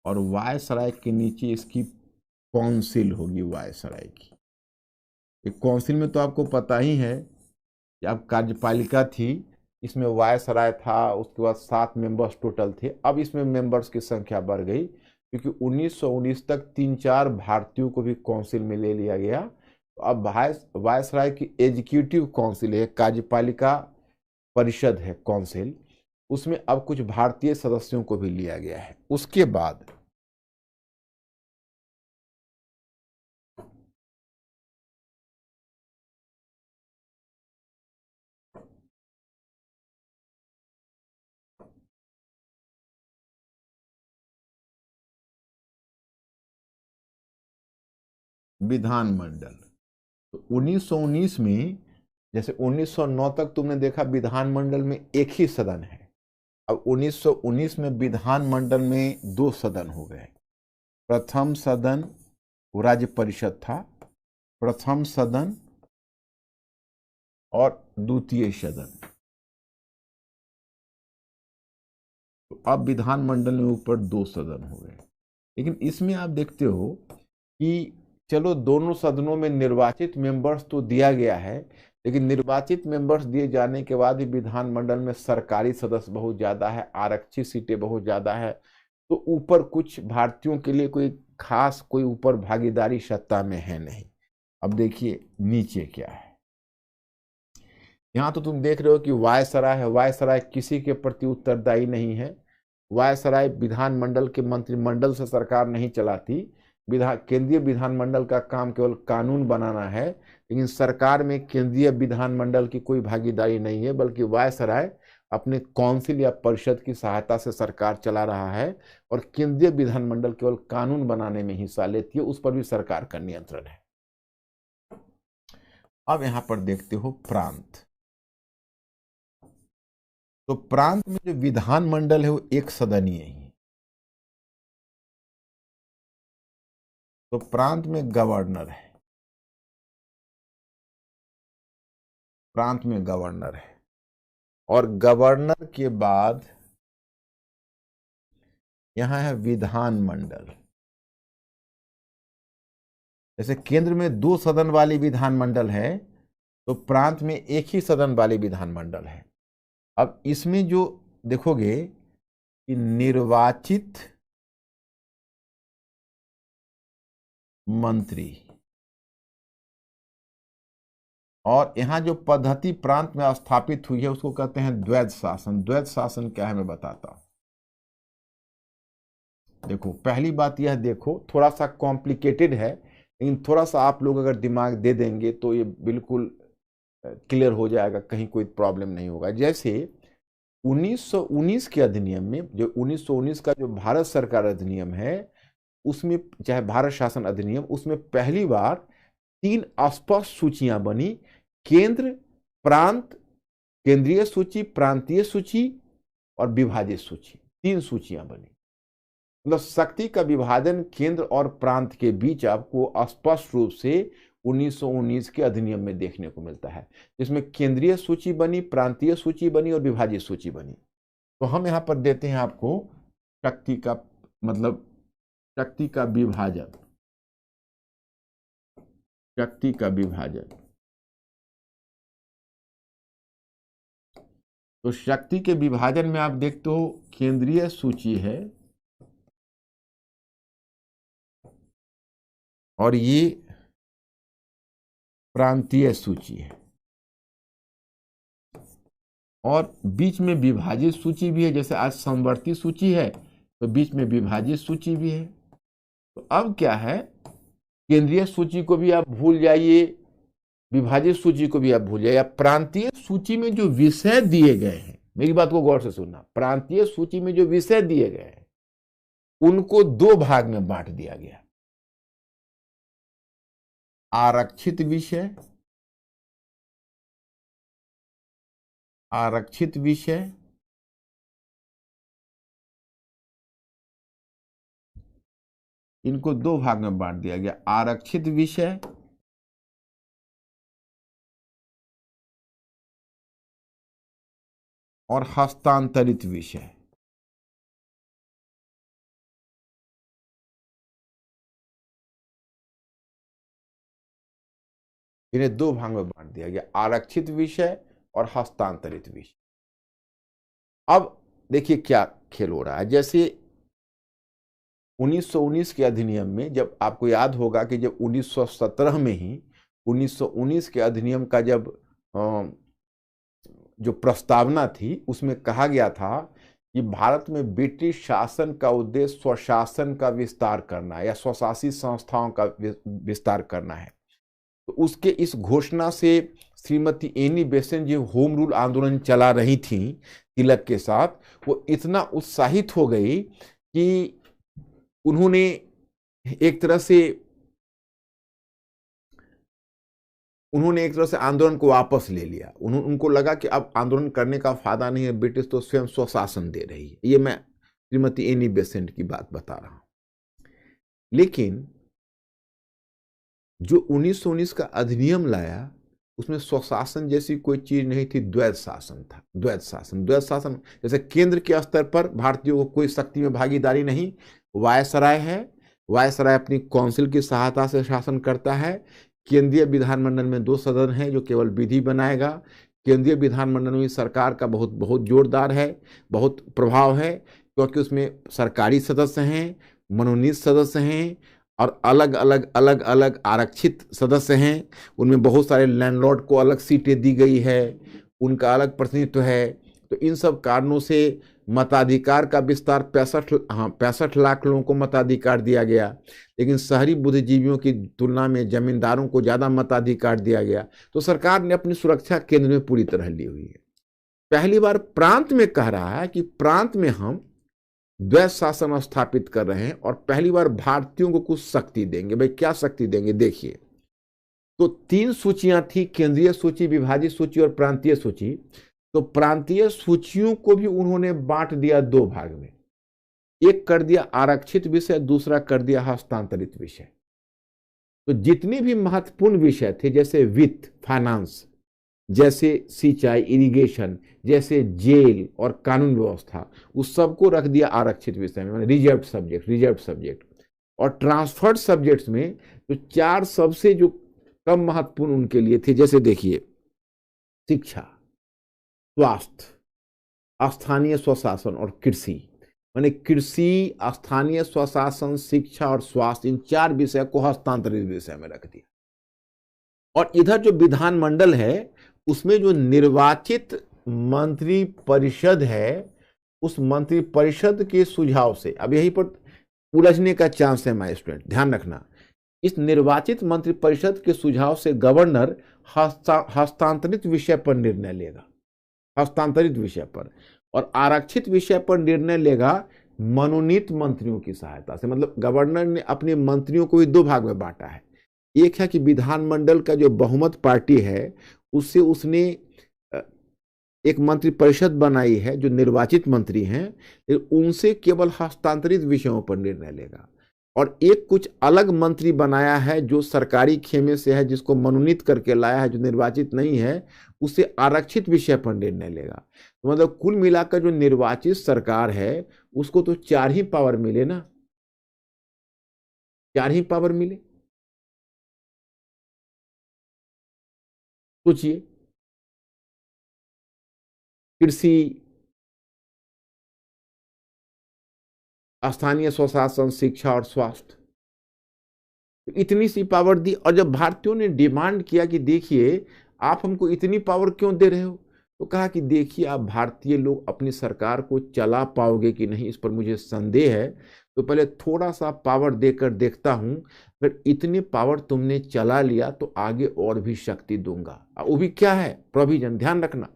और वायसराय के नीचे इसकी काउंसिल होगी वायसराय की। काउंसिल में तो आपको पता ही है कि अब कार्यपालिका थी, इसमें वायसराय था, उसके बाद 7 मेंबर्स टोटल थे। अब इसमें मेंबर्स की संख्या बढ़ गई क्योंकि 1919 तक 3-4 भारतीयों को भी काउंसिल में ले लिया गया। तो अब वायसराय की एग्जीक्यूटिव काउंसिल है, कार्यपालिका परिषद है काउंसिल, उसमें अब कुछ भारतीय सदस्यों को भी लिया गया है। उसके बाद विधानमंडल, तो 1919 में, जैसे 1909 तक तुमने देखा विधानमंडल में एक ही सदन है, अब 1919 में विधानमंडल में 2 सदन हो गए। प्रथम सदन राज्य परिषद था, प्रथम सदन और द्वितीय सदन। तो अब विधानमंडल में ऊपर 2 सदन हो गए। लेकिन इसमें आप देखते हो कि चलो दोनों सदनों में निर्वाचित मेंबर्स तो दिया गया है, लेकिन निर्वाचित मेंबर्स दिए जाने के बाद भी विधानमंडल में सरकारी सदस्य बहुत ज्यादा है, आरक्षित सीटें बहुत ज्यादा है, तो ऊपर कुछ भारतीयों के लिए कोई खास कोई ऊपर भागीदारी सत्ता में है नहीं। अब देखिए नीचे क्या है, यहां तो तुम देख रहे हो कि वायसराय है, वायसराय किसी के प्रति उत्तरदायी नहीं है। वायसराय विधानमंडल के मंत्रिमंडल से सरकार नहीं चलाती, केंद्रीय विधानमंडल का काम केवल कानून बनाना है, लेकिन सरकार में केंद्रीय विधानमंडल की कोई भागीदारी नहीं है, बल्कि वायसराय अपने काउंसिल या परिषद की सहायता से सरकार चला रहा है, और केंद्रीय विधानमंडल केवल कानून बनाने में हिस्सा लेती है, उस पर भी सरकार का नियंत्रण है। अब यहां पर देखते हो प्रांत, तो प्रांत में जो विधानमंडल है वो एक सदनीय ही, तो प्रांत में गवर्नर है, प्रांत में गवर्नर है, और गवर्नर के बाद यहां है विधानमंडल। जैसे केंद्र में 2 सदन वाली विधानमंडल है, तो प्रांत में एक ही सदन वाली विधानमंडल है। अब इसमें जो देखोगे कि निर्वाचित मंत्री, और यहां जो पद्धति प्रांत में स्थापित हुई है उसको कहते हैं द्वैध शासन। द्वैध शासन क्या है मैं बताता हूं। देखो पहली बात यह देखो, थोड़ा सा कॉम्प्लिकेटेड है, लेकिन थोड़ा सा आप लोग अगर दिमाग दे देंगे तो ये बिल्कुल क्लियर हो जाएगा, कहीं कोई प्रॉब्लम नहीं होगा। जैसे 1919 के अधिनियम में, जो 1919 का जो भारत सरकार अधिनियम है, उसमें चाहे भारत शासन अधिनियम, उसमें पहली बार 3 स्पष्ट सूचियां बनी, केंद्र, प्रांत, केंद्रीय सूची, प्रांतीय सूची और विभाजित सूची, 3 सूचियां बनी। मतलब शक्ति का विभाजन केंद्र और प्रांत के बीच आपको स्पष्ट रूप से 1919 के अधिनियम में देखने को मिलता है, जिसमें केंद्रीय सूची बनी, प्रांतीय सूची बनी और विभाजित सूची बनी। तो हम यहां पर देते हैं आपको शक्ति का मतलब शक्ति का विभाजन, शक्ति का विभाजन। तो शक्ति के विभाजन में आप देखते हो केंद्रीय सूची है और ये प्रांतीय सूची है और बीच में विभाजित सूची भी है। जैसे आज समवर्ती सूची है तो बीच में विभाजित सूची भी है। तो अब क्या है, केंद्रीय सूची को भी आप भूल जाइए, विभाजित सूची को भी आप भूल जाइए। प्रांतीय सूची में जो विषय दिए गए हैं, मेरी बात को गौर से सुनना, प्रांतीय सूची में जो विषय दिए गए हैं उनको दो भाग में बांट दिया गया। आरक्षित विषय, आरक्षित विषय इनको दो भाग में बांट दिया गया, आरक्षित विषय और हस्तांतरित विषय। इन्हें दो भाग में बांट दिया गया, आरक्षित विषय और हस्तांतरित विषय। अब देखिए क्या खेल हो रहा है। जैसे 1919 के अधिनियम में, जब आपको याद होगा कि जब 1917 में ही 1919 के अधिनियम का जब जो प्रस्तावना थी उसमें कहा गया था कि भारत में ब्रिटिश शासन का उद्देश्य स्वशासन का विस्तार करना है या स्वशासी संस्थाओं का विस्तार करना है। तो उसके इस घोषणा से श्रीमती एनी बेसेंट जो होम रूल आंदोलन चला रही थी तिलक के साथ, वो इतना उत्साहित हो गई कि उन्होंने एक तरह से आंदोलन को वापस ले लिया। उनको लगा कि अब आंदोलन करने का फायदा नहीं है, ब्रिटिश तो स्वयं स्वशासन दे रही है। ये मैं श्रीमती एनी बेसेंट की बात बता रहा हूं। लेकिन जो 1919 का अधिनियम लाया उसमें स्वशासन जैसी कोई चीज नहीं थी, द्वैत शासन था। द्वैत शासन जैसे केंद्र के स्तर पर भारतीयों को कोई शक्ति में भागीदारी नहीं, वायसराय है, वायसराय अपनी काउंसिल की सहायता से शासन करता है। केंद्रीय विधानमंडल में 2 सदन हैं जो केवल विधि बनाएगा। केंद्रीय विधानमंडल में सरकार का बहुत जोरदार है, बहुत प्रभाव है, क्योंकि उसमें सरकारी सदस्य हैं, मनोनीत सदस्य हैं और अलग अलग आरक्षित सदस्य हैं। उनमें बहुत सारे लैंडलॉर्ड को अलग सीटें दी गई है, उनका अलग प्रतिनिधित्व है। तो इन सब कारणों से मताधिकार का विस्तार 65 लाख लोगों को मताधिकार दिया गया, लेकिन शहरी बुद्धिजीवियों की तुलना में जमींदारों को ज्यादा मताधिकार दिया गया। तो सरकार ने अपनी सुरक्षा केंद्र में पूरी तरह ली हुई है। पहली बार प्रांत में कह रहा है कि प्रांत में हम द्वैत शासन स्थापित कर रहे हैं और पहली बार भारतीयों को कुछ शक्ति देंगे। भाई क्या शक्ति देंगे, देखिए। तो 3 सूचियां थी, केंद्रीय सूची, विभाजित सूची और प्रांतीय सूची। तो प्रांतीय सूचियों को भी उन्होंने बांट दिया 2 भाग में। एक कर दिया आरक्षित विषय, दूसरा कर दिया हस्तांतरित विषय। तो जितने भी महत्वपूर्ण विषय थे, जैसे वित्त, फाइनेंस, जैसे सिंचाई, इरिगेशन, जैसे जेल और कानून व्यवस्था, उस सबको रख दिया आरक्षित विषय में, रिजर्व सब्जेक्ट। और ट्रांसफर्ड सब्जेक्ट्स में जो 4 सबसे जो कम महत्वपूर्ण उनके लिए थे, जैसे देखिए शिक्षा, स्वास्थ्य, स्थानीय स्वशासन और कृषि। माने कृषि, स्थानीय स्वशासन, शिक्षा और स्वास्थ्य, इन 4 विषय को हस्तांतरित विषय में रख दिया। और इधर जो विधानमंडल है उसमें जो निर्वाचित मंत्री परिषद है, उस मंत्री परिषद के सुझाव से, अब यहीं पर उलझने का चांस है माय स्टूडेंट, ध्यान रखना। इस निर्वाचित मंत्री परिषद के सुझाव से गवर्नर हस्तांतरित विषय पर निर्णय लेगा, हस्तांतरित विषय पर। और आरक्षित विषय पर निर्णय लेगा मनोनीत मंत्रियों की सहायता से। मतलब गवर्नर ने अपने मंत्रियों को भी 2 भाग में बांटा है। एक है कि विधानमंडल का जो बहुमत पार्टी है उससे उसने एक मंत्री परिषद बनाई है जो निर्वाचित मंत्री हैं, उनसे केवल हस्तांतरित विषयों पर निर्णय लेगा। और एक कुछ अलग मंत्री बनाया है जो सरकारी खेमे से है, जिसको मनोनीत करके लाया है, जो निर्वाचित नहीं है, उसे आरक्षित विषय पर निर्णय लेगा। तो मतलब कुल मिलाकर जो निर्वाचित सरकार है उसको तो 4 ही पावर मिले ना, 4 ही पावर मिले। सोचिए, कृषि, स्थानीय स्वशासन, शिक्षा और स्वास्थ्य, इतनी सी पावर दी। और जब भारतीयों ने डिमांड किया कि देखिए आप हमको इतनी पावर क्यों दे रहे हो, तो कहा कि देखिए आप भारतीय लोग अपनी सरकार को चला पाओगे कि नहीं इस पर मुझे संदेह है, तो पहले थोड़ा सा पावर देकर देखता हूं, फिर इतनी पावर तुमने चला लिया तो आगे और भी शक्ति दूंगा। वो भी क्या है, प्रोविजन, ध्यान रखना।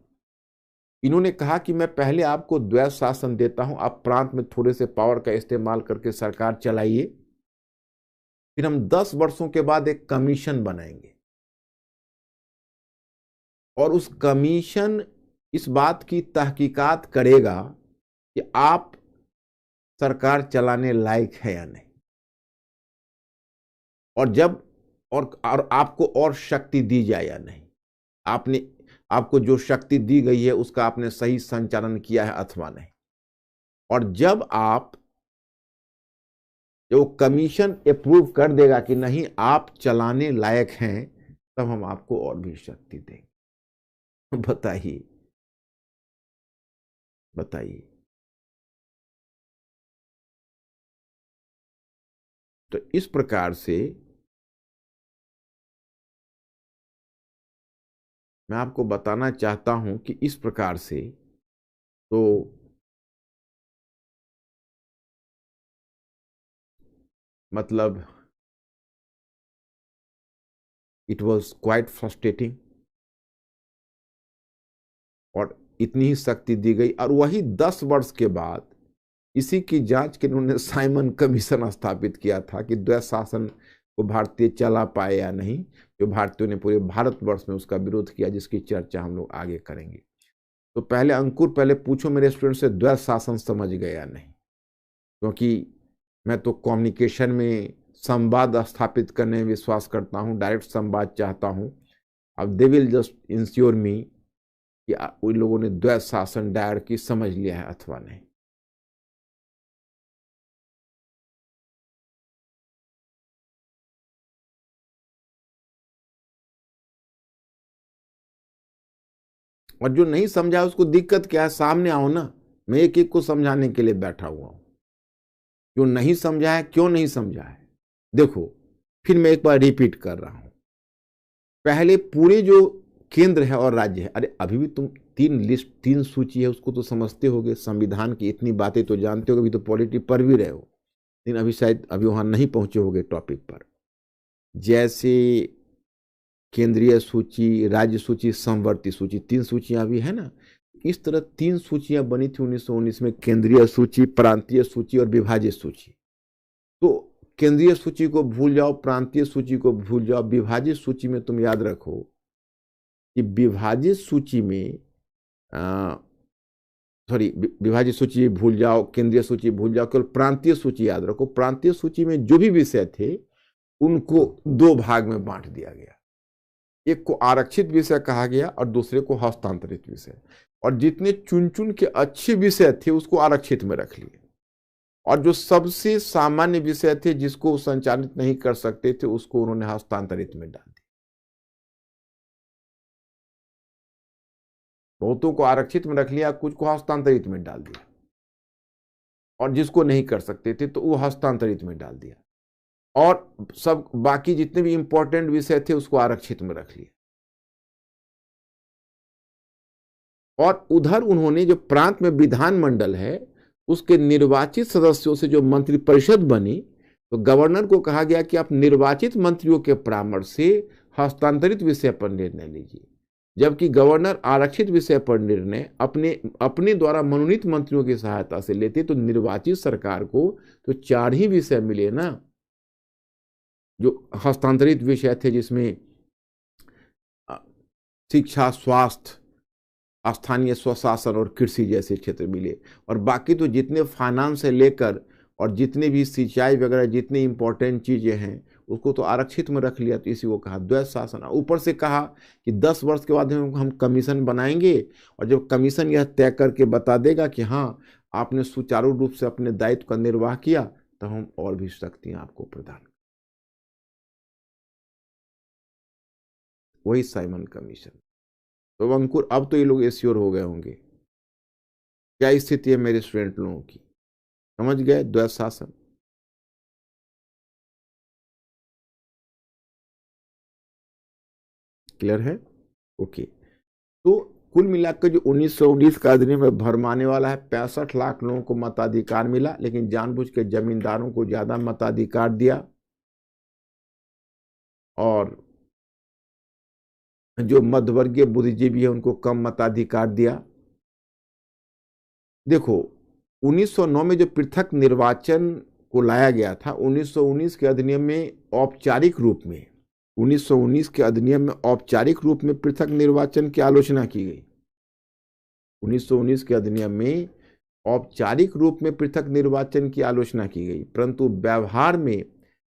इन्होंने कहा कि मैं पहले आपको द्वैध शासन देता हूं, आप प्रांत में थोड़े से पावर का इस्तेमाल करके सरकार चलाइए, फिर हम 10 वर्षों के बाद एक कमीशन बनाएंगे और उस कमीशन इस बात की तहकीकात करेगा कि आप सरकार चलाने लायक है या नहीं, और जब और आपको और शक्ति दी जाए या नहीं, आपको जो शक्ति दी गई है उसका आपने सही संचालन किया है अथवा नहीं। और जब जो कमीशन अप्रूव कर देगा कि नहीं आप चलाने लायक हैं, तब हम आपको और भी शक्ति देंगे। बताइए बताइए। तो इस प्रकार से मैं आपको बताना चाहता हूं कि इस प्रकार से तो मतलब इट वॉज क्वाइट फ्रस्ट्रेटिंग, और इतनी ही शक्ति दी गई। और वही 10 वर्ष के बाद इसी की जांच के उन्होंने साइमन कमीशन स्थापित किया था कि द्वैध शासन को भारतीय चला पाए या नहीं, जो भारतीयों ने पूरे भारतवर्ष में उसका विरोध किया, जिसकी चर्चा हम लोग आगे करेंगे। तो पहले अंकुर, पहले पूछो मेरे स्टूडेंट से द्वैध शासन समझ गए या नहीं, क्योंकि मैं तो कम्युनिकेशन में संवाद स्थापित करने में विश्वास करता हूं, डायरेक्ट संवाद चाहता हूं। अब दे विल जस्ट इंश्योर मी कि उन लोगों ने द्वैध शासन डायर की समझ लिया है अथवा नहीं। और जो नहीं समझा उसको दिक्कत क्या है, सामने आओ ना, मैं एक एक को समझाने के लिए बैठा हुआ हूं। जो नहीं समझा है, क्यों नहीं समझा है, देखो फिर मैं एक बार रिपीट कर रहा हूं। पहले पूरे जो केंद्र है और राज्य है, अरे अभी भी तुम 3 सूची है उसको तो समझते होगे, संविधान की इतनी बातें तो जानते होगे, अभी तो पॉलिटी पढ़ भी रहे हो, लेकिन अभी शायद अभी वहां नहीं पहुंचे होगे टॉपिक पर। जैसे केंद्रीय सूची, राज्य सूची, समवर्ती सूची, 3 सूचियां भी है ना। इस तरह 3 सूचियां बनी थी 1919 में, केंद्रीय सूची, प्रांतीय सूची और विभाजित सूची। तो केंद्रीय सूची को भूल जाओ, प्रांतीय सूची को भूल जाओ, विभाजित सूची में तुम याद रखो कि विभाजित सूची में विभाजित सूची भूल जाओ, केंद्रीय सूची भूल जाओ, केवल प्रांतीय सूची याद रखो। प्रांतीय सूची में जो भी विषय थे उनको 2 भाग में बांट दिया गया, एक को आरक्षित विषय कहा गया और दूसरे को हस्तांतरित विषय। और जितने चुन चुन के अच्छे विषय थे उसको आरक्षित में रख लिए, और जो सबसे सामान्य विषय थे जिसको संचालित नहीं कर सकते थे उसको उन्होंने हस्तांतरित में डाल दिया। बहुतों को आरक्षित में रख लिया, कुछ को हस्तांतरित में डाल दिया, और जिसको नहीं कर सकते थे तो वो हस्तांतरित में डाल दिया, और सब बाकी जितने भी इंपॉर्टेंट विषय थे उसको आरक्षित में रख लिया। और उधर उन्होंने जो प्रांत में विधानमंडल है उसके निर्वाचित सदस्यों से जो मंत्रिपरिषद बनी, तो गवर्नर को कहा गया कि आप निर्वाचित मंत्रियों के परामर्श से हस्तांतरित विषय पर निर्णय लीजिए, जबकि गवर्नर आरक्षित विषय पर निर्णय अपने द्वारा मनोनीत मंत्रियों की सहायता से लेते। तो निर्वाचित सरकार को तो 4 ही विषय मिले ना, जो हस्तांतरित विषय थे, जिसमें शिक्षा, स्वास्थ्य, स्थानीय स्वशासन और कृषि जैसे क्षेत्र मिले। और बाकी तो जितने फाइनेंस से लेकर और जितने भी सिंचाई वगैरह जितनी इंपॉर्टेंट चीजें हैं उसको तो आरक्षित में रख लिया, तो इसी को कहा द्वैत शासन। ऊपर से कहा कि 10 वर्ष के बाद हम कमीशन बनाएंगे, और जब कमीशन यह तय करके बता देगा कि हाँ आपने सुचारू रूप से अपने दायित्व का निर्वाह किया, तो हम और भी शक्तियां आपको प्रदान। वही साइमन कमीशन। तो अंकुर, अब तो ये लोग एश्योर हो गए होंगे क्या स्थिति है मेरे स्टूडेंट लोगों की, समझ गए द्वैत शासन। क्लियर है? ओके। तो कुल मिलाकर जो 1919 का अधिनियम भरमाने वाला है, 65 लाख लोगों को मताधिकार मिला, लेकिन जानबूझ के जमींदारों को ज्यादा मताधिकार दिया, और जो मध्यवर्गीय बुद्धिजीवी है उनको कम मताधिकार दिया। देखो 1909 में जो पृथक निर्वाचन को लाया गया था, 1919 के अधिनियम में औपचारिक रूप में 1919 के अधिनियम में औपचारिक रूप में पृथक निर्वाचन की आलोचना की गई। 1919 के अधिनियम में औपचारिक रूप में पृथक निर्वाचन की आलोचना की गई, परंतु व्यवहार में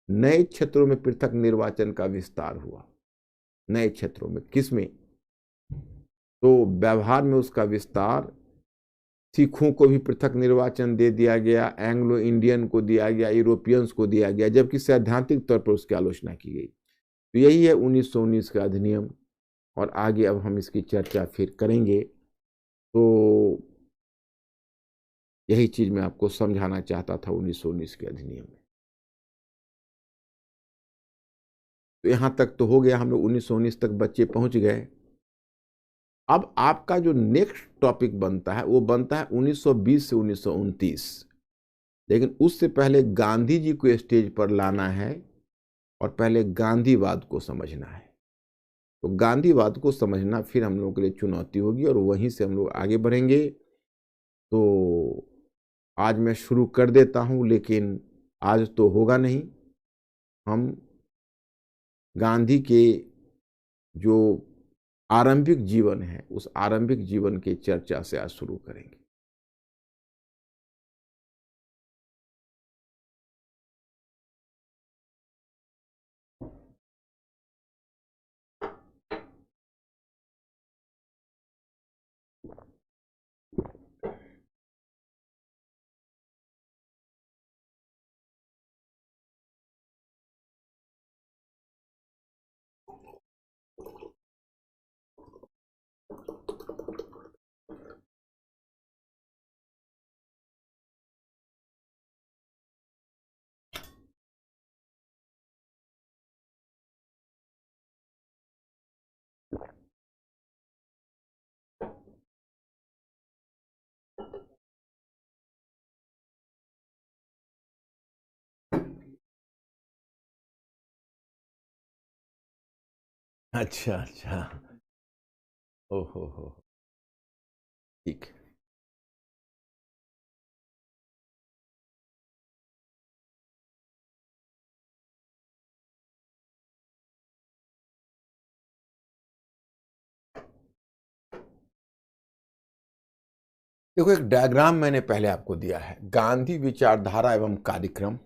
नए क्षेत्रों में पृथक निर्वाचन का विस्तार हुआ। नए क्षेत्रों में किसमें? तो व्यवहार में उसका विस्तार, सिखों को भी पृथक निर्वाचन दे दिया गया, एंग्लो इंडियन को दिया गया, यूरोपियंस को दिया गया, जबकि सैद्धांतिक तौर पर उसकी आलोचना की गई। तो यही है 1919 का अधिनियम, और आगे अब हम इसकी चर्चा फिर करेंगे। तो यही चीज मैं आपको समझाना चाहता था 1919 के अधिनियम में। तो यहां तक तो हो गया, हम लोग 1919 तक बच्चे पहुंच गए। अब आपका जो नेक्स्ट टॉपिक बनता है वो बनता है 1920 से 1929, लेकिन उससे पहले गांधी जी को स्टेज पर लाना है और पहले गांधीवाद को समझना है। तो गांधीवाद को समझना फिर हम लोगों के लिए चुनौती होगी, और वहीं से हम लोग आगे बढ़ेंगे। तो आज मैं शुरू कर देता हूं, लेकिन आज तो होगा नहीं। हम गांधी के जो आरंभिक जीवन है उस आरंभिक जीवन की चर्चा से आज शुरू करेंगे। अच्छा अच्छा। ओहो हो। ठीक है। देखो एक डायग्राम मैंने पहले आपको दिया है, गांधी विचारधारा एवं कार्यक्रम,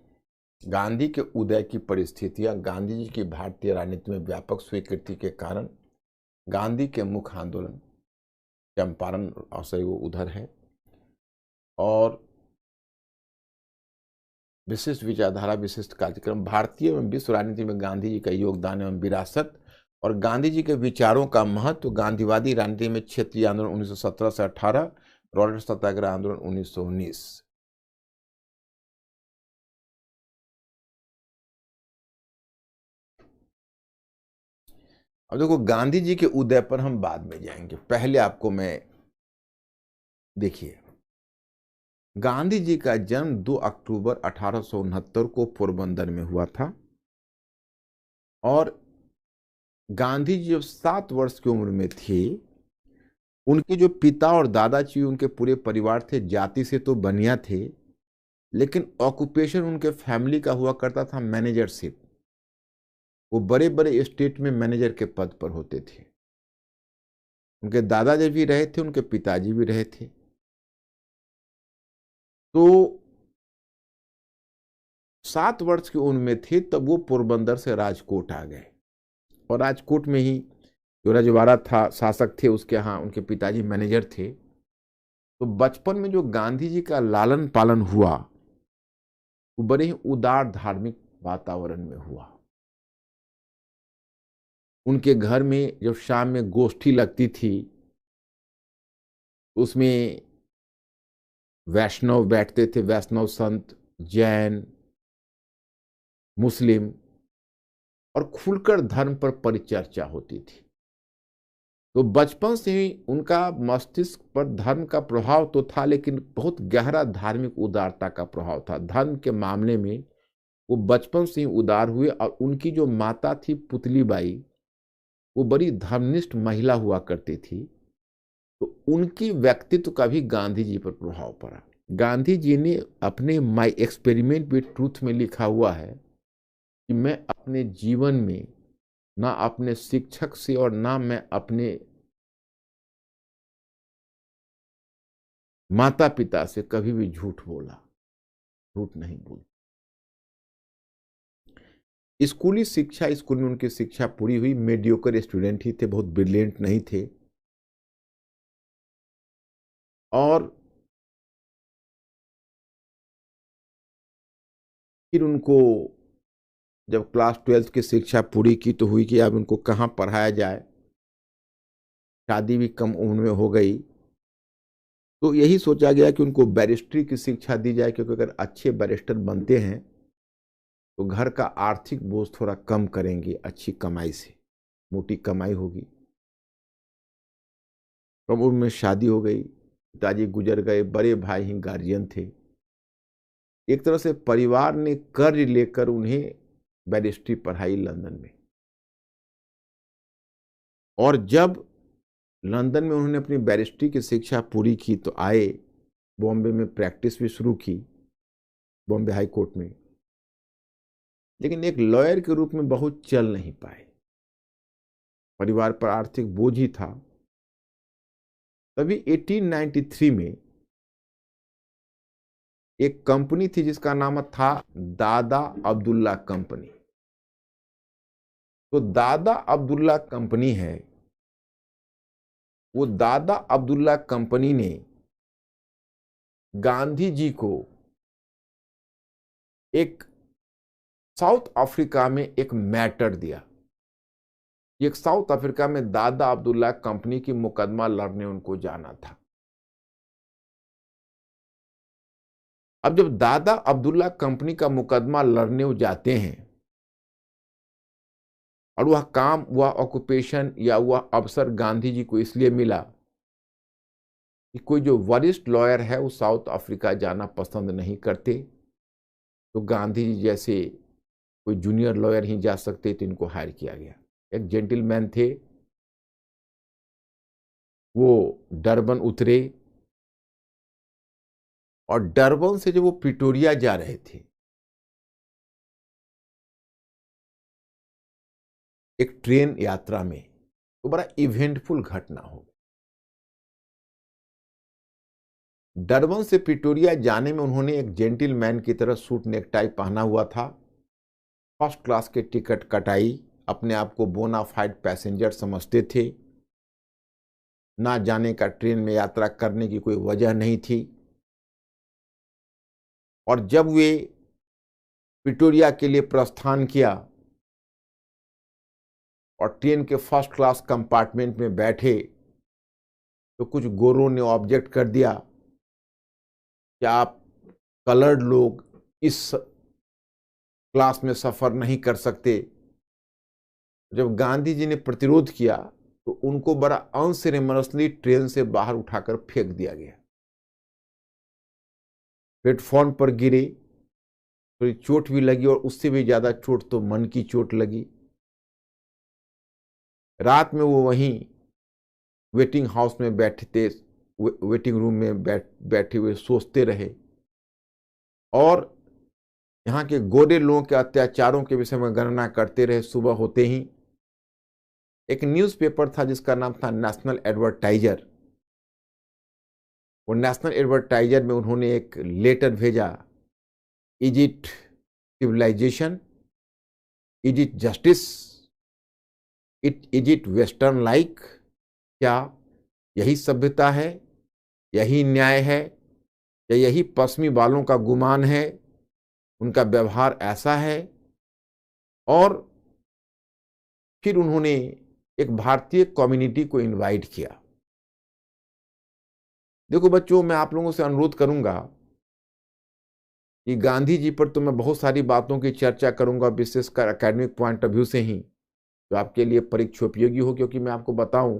गांधी के उदय की परिस्थितियां, गांधी जी की भारतीय राजनीति में व्यापक स्वीकृति के कारण, गांधी के मुख्य आंदोलन चंपारण और वो उधर है, और विशिष्ट विचारधारा विशिष्ट कार्यक्रम, भारतीय एवं विश्व राजनीति में गांधी जी का योगदान एवं विरासत, और गांधी जी के विचारों का महत्व, गांधीवादी राजनीति में क्षेत्रीय आंदोलन 1917 से 18, रॉलेट सत्याग्रह आंदोलन 1919। अब देखो गांधी जी के उदय पर हम बाद में जाएंगे, पहले आपको मैं देखिए, गांधी जी का जन्म 2 अक्टूबर 1869 को पोरबंदर में हुआ था, और गांधी जी जब 7 वर्ष की उम्र में थे, उनके जो पिता और दादाजी उनके पूरे परिवार थे, जाति से तो बनिया थे, लेकिन ऑक्यूपेशन उनके फैमिली का हुआ करता था मैनेजरशिप। वो बड़े बड़े स्टेट में मैनेजर के पद पर होते थे। उनके दादाजी भी रहे थे, उनके पिताजी भी रहे थे। तो 7 वर्ष की उम्र में थे तब वो पोरबंदर से राजकोट आ गए, और राजकोट में ही जो रजवाड़ा था, शासक थे उसके यहाँ, उनके पिताजी मैनेजर थे। तो बचपन में जो गांधी जी का लालन पालन हुआ वो बड़े ही उदार धार्मिक वातावरण में हुआ। उनके घर में जब शाम में गोष्ठी लगती थी, उसमें वैष्णव बैठते थे, वैष्णव संत, जैन, मुस्लिम, और खुलकर धर्म पर परिचर्चा होती थी। तो बचपन से ही उनका मस्तिष्क पर धर्म का प्रभाव तो था, लेकिन बहुत गहरा धार्मिक उदारता का प्रभाव था। धर्म के मामले में वो बचपन से ही उदार हुए, और उनकी जो माता थी पुतली बाई, वो बड़ी धर्मनिष्ठ महिला हुआ करती थी। तो उनकी व्यक्तित्व का भी गांधी जी पर प्रभाव पड़ा। गांधी जी ने अपने माई एक्सपेरिमेंट विद ट्रूथ में लिखा हुआ है कि मैं अपने जीवन में ना अपने शिक्षक से और ना मैं अपने माता पिता से कभी भी झूठ बोला, झूठ नहीं बोला। स्कूली शिक्षा, स्कूल में उनकी शिक्षा पूरी हुई। मीडियोकर स्टूडेंट ही थे, बहुत ब्रिलियंट नहीं थे। और फिर उनको जब क्लास 12 की शिक्षा पूरी की तो हुई कि अब उनको कहाँ पढ़ाया जाए। शादी भी कम उम्र में हो गई, तो यही सोचा गया कि उनको बैरिस्ट्री की शिक्षा दी जाए, क्योंकि अगर अच्छे बैरिस्टर बनते हैं तो घर का आर्थिक बोझ थोड़ा कम करेंगे, अच्छी कमाई से, मोटी कमाई होगी। कम उम्र में शादी हो गई, पिताजी गुजर गए, बड़े भाई ही गार्जियन थे। एक तरह से परिवार ने कर्ज लेकर उन्हें बैरिस्ट्री पढ़ाई लंदन में। और जब लंदन में उन्होंने अपनी बैरिस्ट्री की शिक्षा पूरी की तो आए, बॉम्बे में प्रैक्टिस भी शुरू की, बॉम्बे हाई कोर्ट में। लेकिन एक लॉयर के रूप में बहुत चल नहीं पाए, परिवार पर आर्थिक बोझ ही था। तभी 1893 में एक कंपनी थी जिसका नाम था दादा अब्दुल्ला कंपनी। तो दादा अब्दुल्ला कंपनी है, वो दादा अब्दुल्ला कंपनी ने गांधी जी को एक साउथ अफ्रीका में एक मैटर दिया। एक साउथ अफ्रीका में दादा अब्दुल्ला कंपनी की मुकदमा लड़ने उनको जाना था। अब जब दादा अब्दुल्ला कंपनी का मुकदमा लड़ने वो जाते हैं, और वह काम, वह ऑक्यूपेशन या वह अवसर गांधी जी को इसलिए मिला कि कोई जो वरिष्ठ लॉयर है वो साउथ अफ्रीका जाना पसंद नहीं करते, तो गांधी जी जैसे कोई जूनियर लॉयर ही जा सकते, तो इनको हायर किया गया। एक जेंटलमैन थे, वो डरबन उतरे, और डरबन से जब वो प्रिटोरिया जा रहे थे, एक ट्रेन यात्रा में, तो बड़ा इवेंटफुल घटना हो। डरबन से प्रिटोरिया जाने में उन्होंने एक जेंटलमैन की तरह सूट नेकटाई पहना हुआ था, फर्स्ट क्लास के टिकट कटाई, अपने आप को बोनाफाइड पैसेंजर समझते थे, ना जाने का ट्रेन में यात्रा करने की कोई वजह नहीं थी। और जब वे प्रिटोरिया के लिए प्रस्थान किया और ट्रेन के फर्स्ट क्लास कंपार्टमेंट में बैठे, तो कुछ गोरों ने ऑब्जेक्ट कर दिया कि आप कलर्ड लोग इस क्लास में सफर नहीं कर सकते। जब गांधी जी ने प्रतिरोध किया तो उनको बड़ा अनसेरेमनियसली ट्रेन से बाहर उठाकर फेंक दिया गया, प्लेटफॉर्म पर गिरे, थोड़ी चोट भी लगी, और उससे भी ज्यादा चोट तो मन की चोट लगी। रात में वो वहीं वेटिंग हाउस में बैठते, वेटिंग रूम में बैठे हुए सोचते रहे, और यहाँ के गोरे लोगों के अत्याचारों के विषय में गणना करते रहे। सुबह होते ही एक न्यूज़पेपर था जिसका नाम था नेशनल एडवर्टाइजर। वो नेशनल एडवर्टाइजर में उन्होंने एक लेटर भेजा, is it civilization? Is it justice? Is it western like? क्या यही सभ्यता है, यही न्याय है, या यही पश्चिमी वालों का गुमान है, उनका व्यवहार ऐसा है? और फिर उन्होंने एक भारतीय कम्युनिटी को इनवाइट किया। देखो बच्चों, मैं आप लोगों से अनुरोध करूंगा कि गांधी जी पर तो मैं बहुत सारी बातों की चर्चा करूंगा, विशेषकर एकेडमिक पॉइंट ऑफ व्यू से ही, जो आपके लिए परीक्षा उपयोगी हो, क्योंकि मैं आपको बताऊं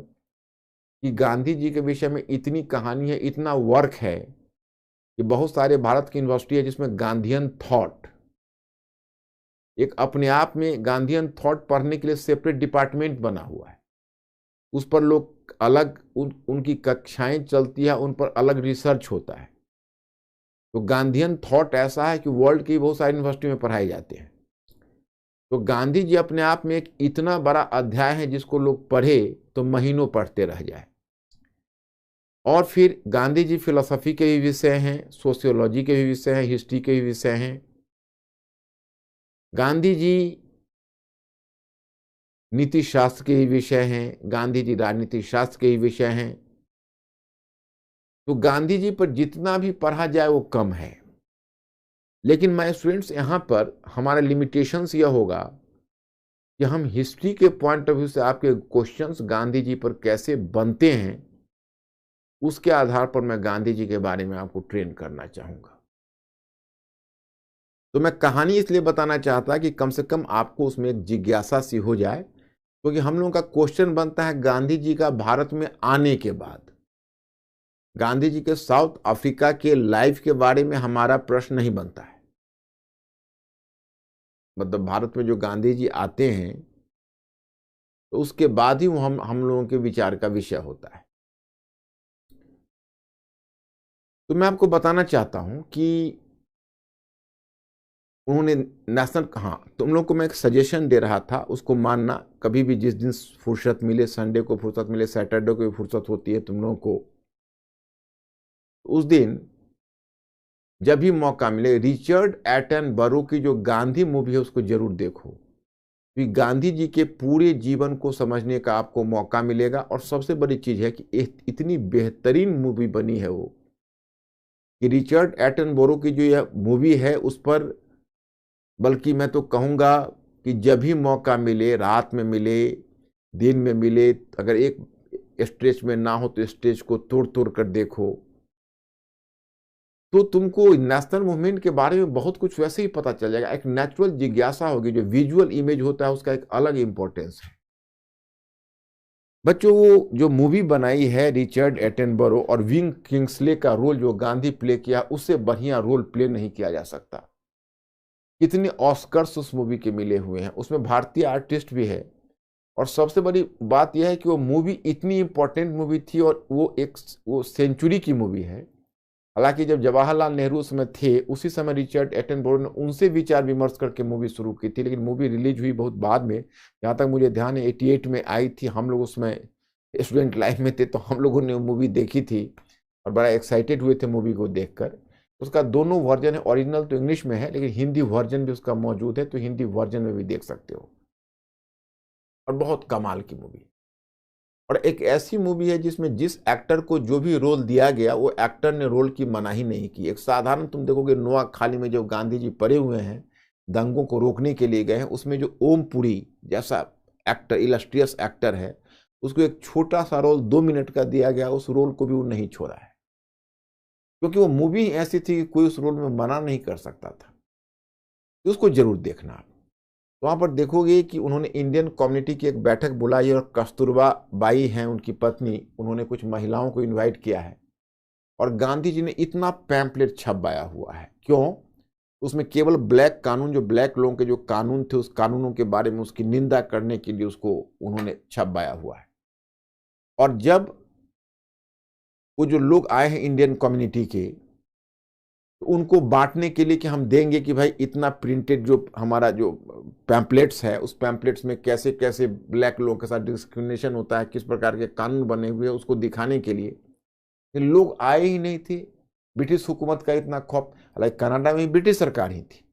कि गांधी जी के विषय में इतनी कहानी है, इतना वर्क है कि बहुत सारे भारत की यूनिवर्सिटी है जिसमें गांधीयन थॉट, एक अपने आप में गांधीयन थॉट पढ़ने के लिए सेपरेट डिपार्टमेंट बना हुआ है। उस पर लोग अलग उनकी कक्षाएं चलती है, उन पर अलग रिसर्च होता है। तो गांधीयन थॉट ऐसा है कि वर्ल्ड की बहुत सारी यूनिवर्सिटी में पढ़ाए जाते हैं। तो गांधी जी अपने आप में एक इतना बड़ा अध्याय है जिसको लोग पढ़े तो महीनों पढ़ते रह जाए। और फिर गांधी जी फिलोसफी के भी विषय हैं, सोशियोलॉजी के भी विषय हैं, हिस्ट्री के भी विषय हैं। गांधी जी नीति शास्त्र के ही विषय हैं, गांधी जी राजनीतिक शास्त्र के ही विषय हैं। तो गांधी जी पर जितना भी पढ़ा जाए वो कम है। लेकिन मैं स्टूडेंट्स, यहां पर हमारा लिमिटेशंस यह होगा कि हम हिस्ट्री के पॉइंट ऑफ व्यू से आपके क्वेश्चंस गांधी जी पर कैसे बनते हैं, उसके आधार पर मैं गांधी जी के बारे में आपको ट्रेन करना चाहूंगा। तो मैं कहानी इसलिए बताना चाहता कि कम से कम आपको उसमें एक जिज्ञासा सी हो जाए, क्योंकि हम लोगों का क्वेश्चन बनता है गांधी जी का भारत में आने के बाद। गांधी जी के साउथ अफ्रीका के लाइफ के बारे में हमारा प्रश्न नहीं बनता है। मतलब भारत में जो गांधी जी आते हैं तो उसके बाद ही वो हम लोगों के विचार का विषय होता है। तो मैं आपको बताना चाहता हूं कि उन्होंने नेशनल, हाँ, तुम लोग को मैं एक सजेशन दे रहा था, उसको मानना। कभी भी जिस दिन फुर्सत मिले, संडे को फुर्सत मिले, सैटरडे को भी फुर्सत होती है तुम लोगों को, उस दिन जब भी मौका मिले, रिचर्ड एटनबरो की जो गांधी मूवी है उसको जरूर देखो। कि गांधी जी के पूरे जीवन को समझने का आपको मौका मिलेगा। और सबसे बड़ी चीज है कि इतनी बेहतरीन मूवी बनी है वो, कि रिचर्ड एटनबरो की जो यह मूवी है उस पर, बल्कि मैं तो कहूंगा कि जब भी मौका मिले, रात में मिले, दिन में मिले, अगर एक स्ट्रेच में ना हो तो स्ट्रेच को तोड़ तोड़ कर देखो, तो तुमको नेशनल मूवमेंट के बारे में बहुत कुछ वैसे ही पता चल जाएगा। एक नेचुरल जिज्ञासा होगी। जो विजुअल इमेज होता है उसका एक अलग इंपॉर्टेंस है। बच्चों, वो जो मूवी बनाई है रिचर्ड एटनबरो, और विंग किंग्सले का रोल जो गांधी प्ले किया, उससे बढ़िया रोल प्ले नहीं किया जा सकता। कितने ऑस्कर्स उस मूवी के मिले हुए हैं, उसमें भारतीय आर्टिस्ट भी है। और सबसे बड़ी बात यह है कि वो मूवी इतनी इंपॉर्टेंट मूवी थी, और वो सेंचुरी की मूवी है। हालांकि जब जवाहरलाल नेहरू उसमें थे, उसी समय रिचर्ड एटनबरो ने उनसे विचार विमर्श करके मूवी शुरू की थी, लेकिन मूवी रिलीज हुई बहुत बाद में। जहाँ तक मुझे ध्यान है 88 में आई थी। हम लोग उसमें स्टूडेंट लाइफ में थे, तो हम लोगों ने मूवी देखी थी और बड़ा एक्साइटेड हुए थे मूवी को देखकर। उसका दोनों वर्जन है, ओरिजिनल तो इंग्लिश में है, लेकिन हिंदी वर्जन भी उसका मौजूद है, तो हिंदी वर्जन में भी देख सकते हो। और बहुत कमाल की मूवी, और एक ऐसी मूवी है जिसमें जिस एक्टर को जो भी रोल दिया गया, वो एक्टर ने रोल की मनाही नहीं की। एक साधारण, तुम देखोगे नोआ खाली में जो गांधी जी पड़े हुए हैं, दंगों को रोकने के लिए गए हैं, उसमें जो ओम पुरी जैसा एक्टर, इलस्ट्रियस एक्टर है, उसको एक छोटा सा रोल 2 मिनट का दिया गया, उस रोल को भी वो नहीं छोड़ा है। क्योंकि वो मूवी ऐसी थी कि कोई उस रोल में मना नहीं कर सकता था। तो उसको जरूर देखना आप। तो वहां पर देखोगे कि उन्होंने इंडियन कम्युनिटी की एक बैठक बुलाई, और कस्तूरबा बाई हैं उनकी पत्नी, उन्होंने कुछ महिलाओं को इनवाइट किया है। और गांधी जी ने इतना पैम्पलेट छपवाया हुआ है। क्यों? उसमें केवल ब्लैक कानून, जो ब्लैक लोगों के जो कानून थे, उस कानूनों के बारे में उसकी निंदा करने के लिए उसको उन्होंने छपवाया हुआ है। और जब वो जो लोग आए हैं इंडियन कम्युनिटी के, तो उनको बांटने के लिए कि हम देंगे कि भाई इतना प्रिंटेड जो हमारा जो पैम्पलेट्स है, उस पैम्पलेट्स में कैसे कैसे ब्लैक लोगों के साथ डिस्क्रिमिनेशन होता है, किस प्रकार के कानून बने हुए हैं, उसको दिखाने के लिए लोग आए ही नहीं थे। ब्रिटिश हुकूमत का इतना खौफ, हालांकि कनाडा में ब्रिटिश सरकार ही थी,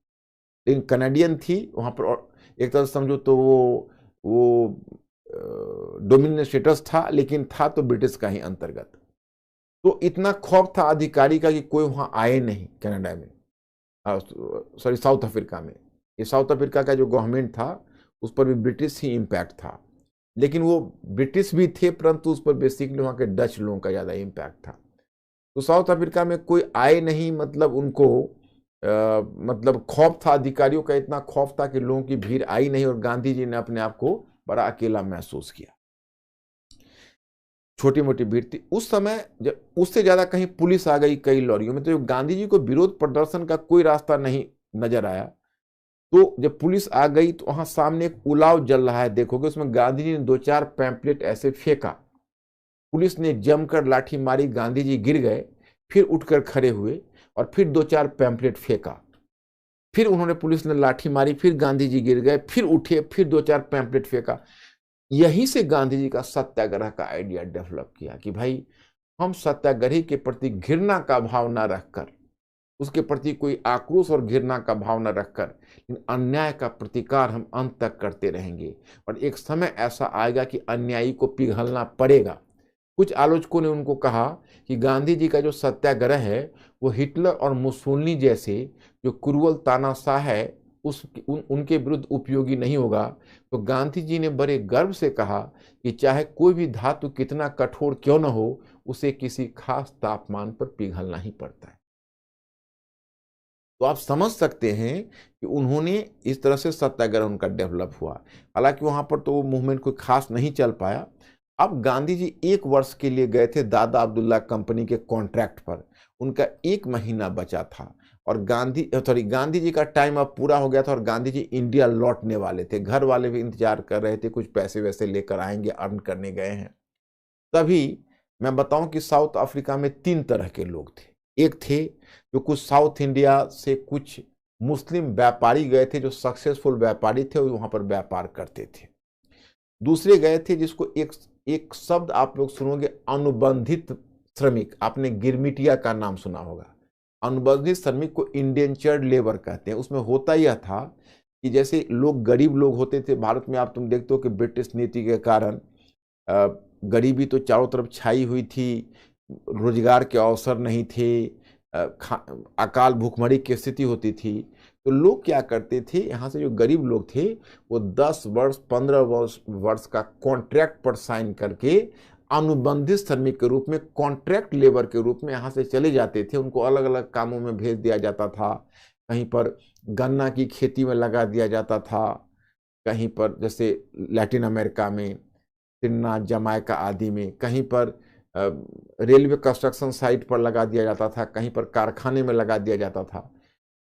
लेकिन कनाडियन थी वहाँ पर, और एक तरह से समझो तो वो डोमिनियन स्टेटस था, लेकिन था तो ब्रिटिश का ही अंतर्गत। तो इतना खौफ था अधिकारी का कि कोई वहाँ आए नहीं कनाडा में, सॉरी साउथ अफ्रीका में। ये साउथ अफ्रीका का जो गवर्नमेंट था उस पर भी ब्रिटिश ही इम्पैक्ट था, लेकिन वो ब्रिटिश भी थे परंतु उस पर बेसिकली वहाँ के डच लोगों का ज़्यादा इम्पैक्ट था। तो साउथ अफ्रीका में कोई आए नहीं, मतलब उनको मतलब खौफ था, अधिकारियों का इतना खौफ था कि लोगों की भीड़ आई नहीं, और गांधी जी ने अपने आप को बड़ा अकेला महसूस किया। छोटी मोटी भीड़ थी उस समय, जब उससे ज्यादा कहीं पुलिस आ गई कई लॉरियों में, तो गांधी जी को विरोध प्रदर्शन का कोई रास्ता नहीं नजर आया। तो जब पुलिस आ गई तो वहां सामने एक उलाव जल रहा है, देखोगे उसमें गांधी जी ने 2-4 पैम्पलेट ऐसे फेंका, पुलिस ने जमकर लाठी मारी, गांधी जी गिर गए, फिर उठकर खड़े हुए और फिर 2-4 पैम्पलेट फेंका, फिर उन्होंने, पुलिस ने लाठी मारी, फिर गांधी जी गिर गए, फिर उठे, फिर 2-4 पैम्पलेट फेंका। यहीं से गांधी जी का सत्याग्रह का आइडिया डेवलप किया कि भाई हम सत्याग्रही के प्रति घृणा का भाव न रखकर, उसके प्रति कोई आक्रोश और घृणा का भाव न रखकर, लेकिन अन्याय का प्रतिकार हम अंत तक करते रहेंगे, और एक समय ऐसा आएगा कि अन्यायी को पिघलना पड़ेगा। कुछ आलोचकों ने उनको कहा कि गांधी जी का जो सत्याग्रह है वो हिटलर और मुसोलिनी जैसे जो क्रूअल तानाशाह है उनके विरुद्ध उपयोगी नहीं होगा। तो गांधी जी ने बड़े गर्व से कहा कि चाहे कोई भी धातु कितना कठोर क्यों न हो, उसे किसी खास तापमान पर पिघलना ही पड़ता है। तो आप समझ सकते हैं कि उन्होंने इस तरह से सत्याग्रह उनका डेवलप हुआ। हालांकि वहां पर तो वो मूवमेंट कोई खास नहीं चल पाया। अब गांधी जी 1 वर्ष के लिए गए थे दादा अब्दुल्ला कंपनी के कॉन्ट्रैक्ट पर, उनका 1 महीना बचा था, और गांधी जी का टाइम अब पूरा हो गया था, और गांधी जी इंडिया लौटने वाले थे। घर वाले भी इंतजार कर रहे थे, कुछ पैसे वैसे लेकर आएंगे, अर्न करने गए हैं। तभी मैं बताऊं कि साउथ अफ्रीका में 3 तरह के लोग थे। एक थे जो कुछ साउथ इंडिया से कुछ मुस्लिम व्यापारी गए थे, जो सक्सेसफुल व्यापारी थे और वहां पर व्यापार करते थे। दूसरे गए थे जिसको एक शब्द आप लोग सुनोगे, अनुबंधित श्रमिक, आपने गिरमिटिया का नाम सुना होगा। अनुबंधित श्रमिक को इंडेंचर्ड लेबर कहते हैं। उसमें होता यह था कि जैसे लोग गरीब लोग होते थे भारत में, आप तुम देखते हो कि ब्रिटिश नीति के कारण गरीबी तो चारों तरफ छाई हुई थी, रोजगार के अवसर नहीं थे, अकाल भूखमरी की स्थिति होती थी। तो लोग क्या करते थे, यहाँ से जो गरीब लोग थे वो 10 वर्ष 15 वर्ष का कॉन्ट्रैक्ट पर साइन करके अनुबंधित श्रमिक के रूप में, कॉन्ट्रैक्ट लेबर के रूप में यहाँ से चले जाते थे। उनको अलग अलग कामों में भेज दिया जाता था। कहीं पर गन्ना की खेती में लगा दिया जाता था, कहीं पर जैसे लैटिन अमेरिका में त्रिनाद जमाइका आदि में, कहीं पर रेलवे कंस्ट्रक्शन साइट पर लगा दिया जाता था, कहीं पर कारखाने में लगा दिया जाता था।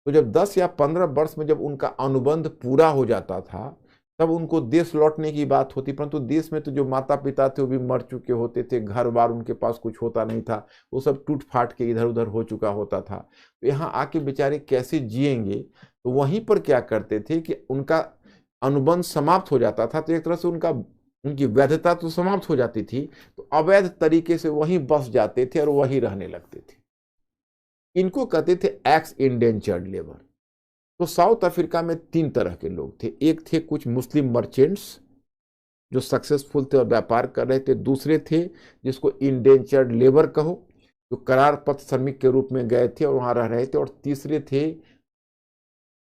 तो जब 10 या 15 वर्ष में जब उनका अनुबंध पूरा हो जाता था तब उनको देश लौटने की बात होती, परंतु देश में तो जो माता पिता थे वो भी मर चुके होते थे, घर बार उनके पास कुछ होता नहीं था, वो सब टूट फाट के इधर उधर हो चुका होता था। तो यहाँ आके बेचारे कैसे जिएंगे, तो वहीं पर क्या करते थे कि उनका अनुबंध समाप्त हो जाता था, तो एक तरह से उनकी वैधता तो समाप्त हो जाती थी, तो अवैध तरीके से वहीं बस जाते थे और वहीं रहने लगते थे। इनको कहते थे एक्स इंडेंचर्ड लेबर। तो साउथ अफ्रीका में 3 तरह के लोग थे। एक थे कुछ मुस्लिम मर्चेंट्स जो सक्सेसफुल थे और व्यापार कर रहे थे। दूसरे थे जिसको इंडेंचर्ड लेबर कहो, जो करार पत्र श्रमिक के रूप में गए थे और वहां रह रहे थे। और तीसरे थे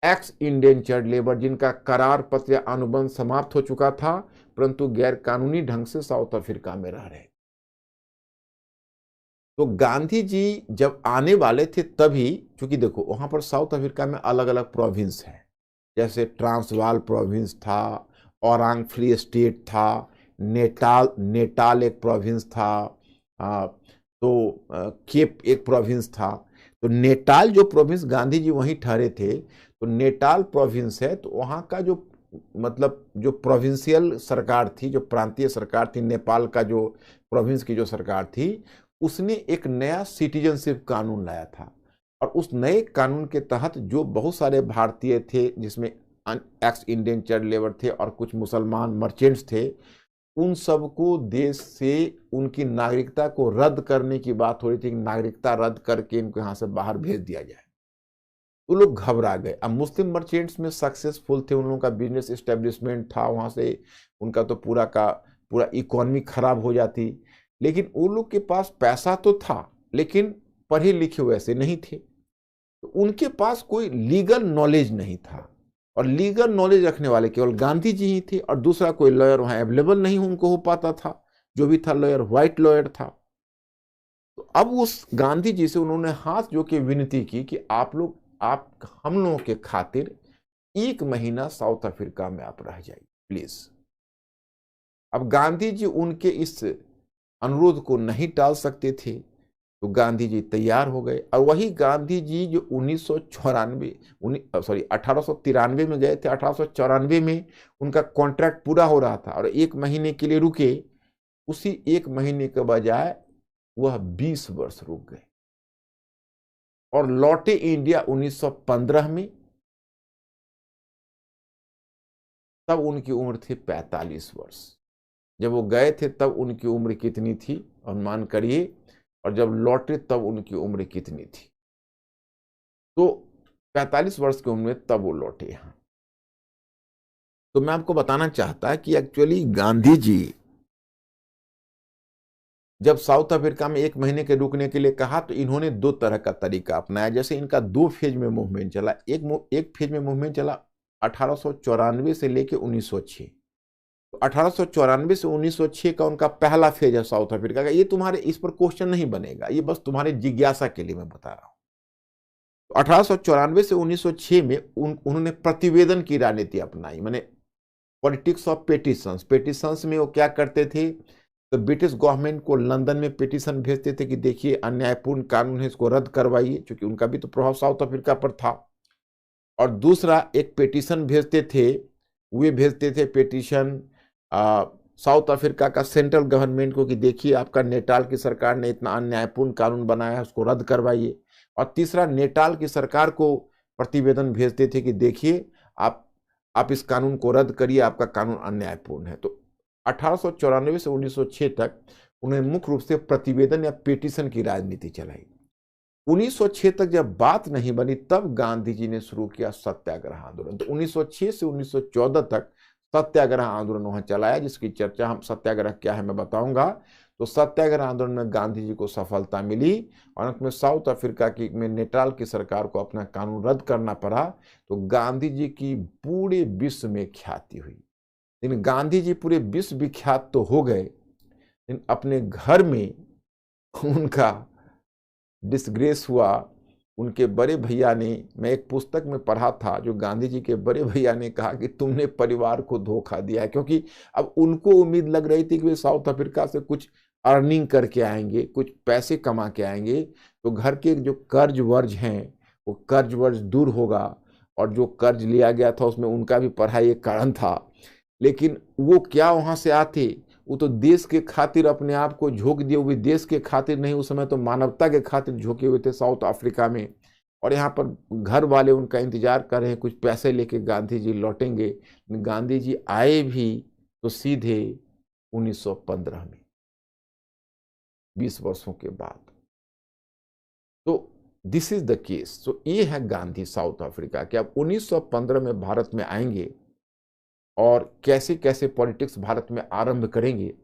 एक्स इंडेंचर्ड लेबर, जिनका करार पत्र या अनुबंध समाप्त हो चुका था परंतु गैर कानूनी ढंग से साउथ अफ्रीका में रह रहे। तो गांधी जी जब आने वाले थे तभी, क्योंकि देखो वहां पर साउथ अफ्रीका में अलग अलग प्रोविंस है, जैसे ट्रांसवाल प्रोविंस था, औरांग फ्री स्टेट था, नेटाल एक प्रोविंस था, केप एक प्रोविंस था। तो नेटाल जो प्रोविंस गांधी जी वहीं ठहरे थे, तो नेटाल प्रोविंस है, तो वहाँ का जो मतलब जो प्रोविंशियल सरकार थी, जो प्रांतीय सरकार थी, नेपाल का जो प्रोविंस की जो सरकार थी, उसने एक नया सिटीजनशिप कानून लाया था। और उस नए कानून के तहत जो बहुत सारे भारतीय थे, जिसमें एक्स इंडेंचर्ड लेबर थे और कुछ मुसलमान मर्चेंट्स थे, उन सबको देश से उनकी नागरिकता को रद्द करने की बात हो रही थी। नागरिकता रद्द करके इनको यहाँ से बाहर भेज दिया जाए। वो लोग घबरा गए। अब मुस्लिम मर्चेंट्स में सक्सेसफुल थे, उन लोगों का बिजनेस एस्टेब्लिशमेंट था, वहाँ से उनका तो पूरा का पूरा इकोनॉमी खराब हो जाती, लेकिन उन लोग के पास पैसा तो था, लेकिन पढ़े लिखे वैसे नहीं थे, तो उनके पास कोई लीगल नॉलेज नहीं था, और लीगल नॉलेज रखने वाले केवल गांधी जी ही थे, और दूसरा कोई लॉयर वहाँ अवेलेबल नहीं उनको हो पाता था, जो भी था लॉयर व्हाइट लॉयर था। तो अब उस गांधी जी से उन्होंने हाथ जोड़ के विनती की कि आप हम लोगों के खातिर 1 महीना साउथ अफ्रीका में आप रह जाइए प्लीज। अब गांधी जी उनके इस अनुरोध को नहीं टाल सकते थे, तो गांधी जी तैयार हो गए। और वही गांधी जी जो 1893 में गए थे, 1894 में उनका कॉन्ट्रैक्ट पूरा हो रहा था और 1 महीने के लिए रुके, उसी 1 महीने के बजाय वह 20 वर्ष रुक गए और लौटे इंडिया 1915 में। तब उनकी उम्र थी 45 वर्ष। जब वो गए थे तब उनकी उम्र कितनी थी अनुमान करिए, और जब लौटे तब उनकी उम्र कितनी थी? तो 45 वर्ष की उम्र में तब वो लौटे यहां। तो मैं आपको बताना चाहता कि एक्चुअली गांधी जी जब साउथ अफ्रीका में 1 महीने के रुकने के लिए कहा, तो इन्होंने 2 तरह का तरीका अपनाया। जैसे इनका 2 फेज में मूवमेंट चला। एक फेज में मूवमेंट चला 1894 से लेके 1906। तो 1894 से 1906 का उनका पहला फेज है साउथ अफ्रीका का। ये तुम्हारे इस पर क्वेश्चन नहीं बनेगा, ये बस तुम्हारे जिज्ञासा के लिए मैं बता रहा हूं। तो 1894 से 1906 में उन्होंने प्रतिवेदन की राजनीति अपनाई, माने पॉलिटिक्स ऑफ पेटिशंस। पेटिशंस में वो क्या करते थे, तो ब्रिटिश गवर्नमेंट को लंदन में पिटीशन भेजते थे कि देखिए अन्यायपूर्ण कानून है, इसको रद्द करवाइए, क्योंकि उनका भी तो प्रभाव साउथ अफ्रीका पर था। और दूसरा एक पिटीशन भेजते थे, वे भेजते थे पिटीशन साउथ अफ्रीका का सेंट्रल गवर्नमेंट को कि देखिए आपका नेटाल की सरकार ने इतना अन्यायपूर्ण कानून बनाया है, उसको रद्द करवाइए। और तीसरा नेटाल की सरकार को प्रतिवेदन भेजते थे कि देखिए आप इस कानून को रद्द करिए, आपका कानून अन्यायपूर्ण है। तो 1894 से 1906 तक उन्होंने मुख्य रूप से प्रतिवेदन या पिटीशन की राजनीति चलाई। 1906 तक जब बात नहीं बनी, तब गांधी जी ने शुरू किया सत्याग्रह आंदोलन। तो 1906 से 1914 तक सत्याग्रह आंदोलन वहां चलाया, जिसकी चर्चा हम सत्याग्रह क्या है मैं बताऊंगा। तो सत्याग्रह आंदोलन में गांधी जी को सफलता मिली और अंत में साउथ अफ्रीका में नेटाल की सरकार को अपना कानून रद्द करना पड़ा। तो गांधी जी की पूरे विश्व में ख्याति हुई। लेकिन गांधी जी पूरे विश्व विख्यात तो हो गए, लेकिन अपने घर में उनका डिसग्रेस हुआ। उनके बड़े भैया ने, मैं एक पुस्तक में पढ़ा था, जो गांधी जी के बड़े भैया ने कहा कि तुमने परिवार को धोखा दिया है, क्योंकि अब उनको उम्मीद लग रही थी कि वे साउथ अफ्रीका से कुछ अर्निंग करके आएंगे, कुछ पैसे कमा के आएंगे, तो घर के जो कर्ज वर्ज हैं वो कर्ज वर्ज दूर होगा, और जो कर्ज लिया गया था उसमें उनका भी पढ़ाई एक कारण था। लेकिन वो क्या वहां से आते, वो तो देश के खातिर अपने आप को झोंक दिए हुए, देश के खातिर नहीं, उस समय तो मानवता के खातिर झोंके हुए थे साउथ अफ्रीका में। और यहाँ पर घर वाले उनका इंतजार कर रहे हैं, कुछ पैसे लेके गांधी जी लौटेंगे। गांधी जी आए भी तो सीधे 1915 में, 20 वर्षों के बाद। तो दिस इज द केस। तो ये है गांधी साउथ अफ्रीका के। अब 1915 में भारत में आएंगे और कैसे कैसे पॉलिटिक्स भारत में आरंभ करेंगे।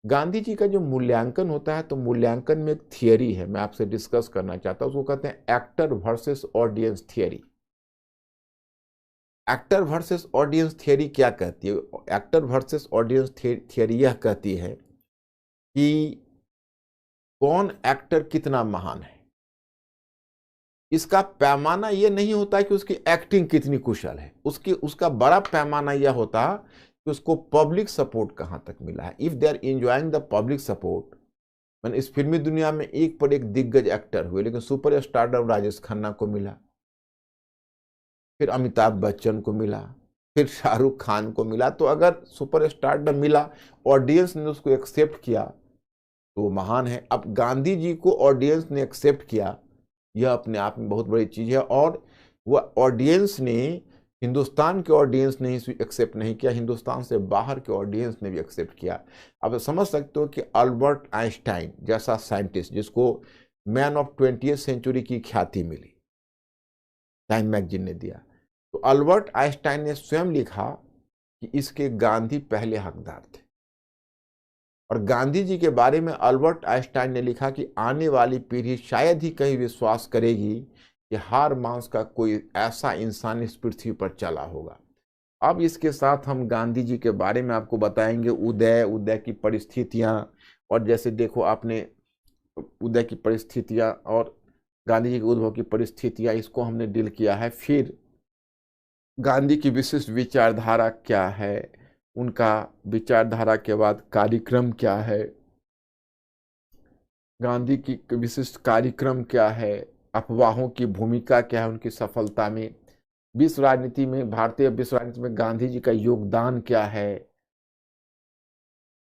गांधी जी का जो मूल्यांकन होता है, तो मूल्यांकन में एक थियरी है, मैं आपसे डिस्कस करना चाहता हूं, उसको कहते हैं actor versus audience theory. Actor versus audience theory क्या कहती है? एक्टर वर्सेस ऑडियंस थियरी यह कहती है कि कौन एक्टर कितना महान है। इसका पैमाना यह नहीं होता कि उसकी एक्टिंग कितनी कुशल है, उसका बड़ा पैमाना यह होता कि उसको पब्लिक सपोर्ट कहां तक मिला है। If they are enjoying the public support, मैंने इस फिल्मी दुनिया में एक पर एक दिग्गज एक्टर हुए, लेकिन सुपर स्टारडम राजेश खन्ना को मिला, फिर अमिताभ बच्चन को मिला, फिर शाहरुख खान को मिला। तो अगर सुपर स्टारडम मिला, ऑडियंस ने उसको एक्सेप्ट किया, तो वो महान है। अब गांधी जी को ऑडियंस ने एक्सेप्ट किया, यह अपने आप में बहुत बड़ी चीज है। और वह ऑडियंस ने, हिंदुस्तान के ऑडियंस ने ही एक्सेप्ट नहीं किया, हिंदुस्तान से बाहर के ऑडियंस ने भी एक्सेप्ट किया। अब समझ सकते हो कि अल्बर्ट आइंस्टाइन जैसा साइंटिस्ट, जिसको मैन ऑफ 20th सेंचुरी की ख्याति मिली, टाइम मैगजीन ने दिया। तो अल्बर्ट आइंस्टाइन ने स्वयं लिखा कि इसके गांधी पहले हकदार थे। और गांधी जी के बारे में अल्बर्ट आइंस्टाइन ने लिखा कि आने वाली पीढ़ी शायद ही कहीं विश्वास करेगी कि हारमास का कोई ऐसा इंसान इस पृथ्वी पर चला होगा। अब इसके साथ हम गांधी जी के बारे में आपको बताएंगे उदय की परिस्थितियां, और जैसे देखो आपने उदय की परिस्थितियां और गांधी जी के उद्भव की परिस्थितियां, इसको हमने डील किया है। फिर गांधी की विशिष्ट विचारधारा क्या है, उनका विचारधारा के बाद कार्यक्रम क्या है, गांधी की विशिष्ट कार्यक्रम क्या है, अफवाहों की भूमिका क्या है उनकी सफलता में, विश्व राजनीति में, भारतीय विश्व राजनीति में गांधी जी का योगदान क्या है,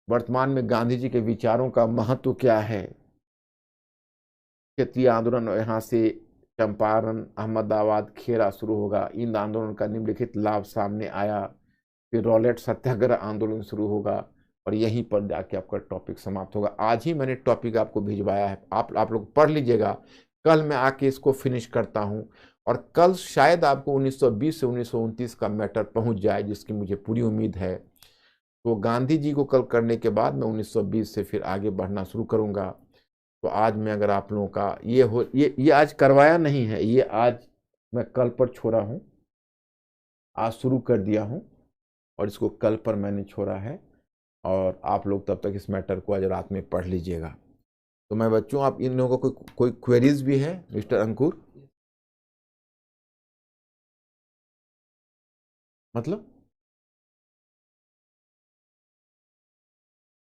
वर्तमान में गांधी जी के विचारों का महत्व क्या है, क्षेत्रीय आंदोलन यहाँ से चंपारण, अहमदाबाद, खेड़ा शुरू होगा, इन आंदोलन का निम्नलिखित लाभ सामने आया, फिर रॉलेट सत्याग्रह आंदोलन शुरू होगा और यहीं पर जाके आपका टॉपिक समाप्त होगा। आज ही मैंने टॉपिक आपको भिजवाया है, आप लोग पढ़ लीजिएगा। कल मैं आके इसको फिनिश करता हूं और कल शायद आपको 1920 से 1929 का मैटर पहुंच जाए, जिसकी मुझे पूरी उम्मीद है। तो गांधी जी को कल करने के बाद मैं 1920 से फिर आगे बढ़ना शुरू करूंगा। तो आज मैं अगर आप लोगों का ये आज करवाया नहीं है, ये आज मैं कल पर छोड़ा हूं, आज शुरू कर दिया हूं और इसको कल पर मैंने छोड़ा है। और आप लोग तब तक इस मैटर को आज रात में पढ़ लीजिएगा। तो मैं बच्चों, आप इन लोगों को कोई क्वेरीज भी है मिस्टर अंकुर? मतलब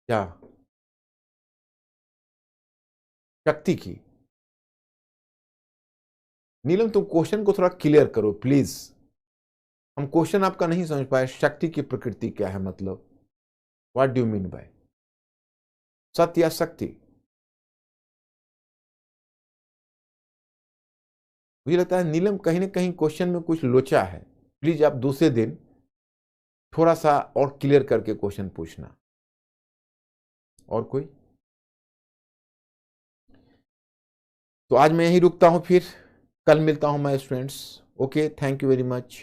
क्या? शक्ति की? नीलम तुम क्वेश्चन को थोड़ा क्लियर करो प्लीज, हम क्वेश्चन आपका नहीं समझ पाए। शक्ति की प्रकृति क्या है, मतलब what do you mean by सत्य या शक्ति? मुझे लगता है नीलम कहीं ना कहीं क्वेश्चन में कुछ लोचा है। प्लीज आप दूसरे दिन थोड़ा सा और क्लियर करके क्वेश्चन पूछना। और कोई? तो आज मैं यहीं रुकता हूं, फिर कल मिलता हूं मैं students. Okay, thank you very much.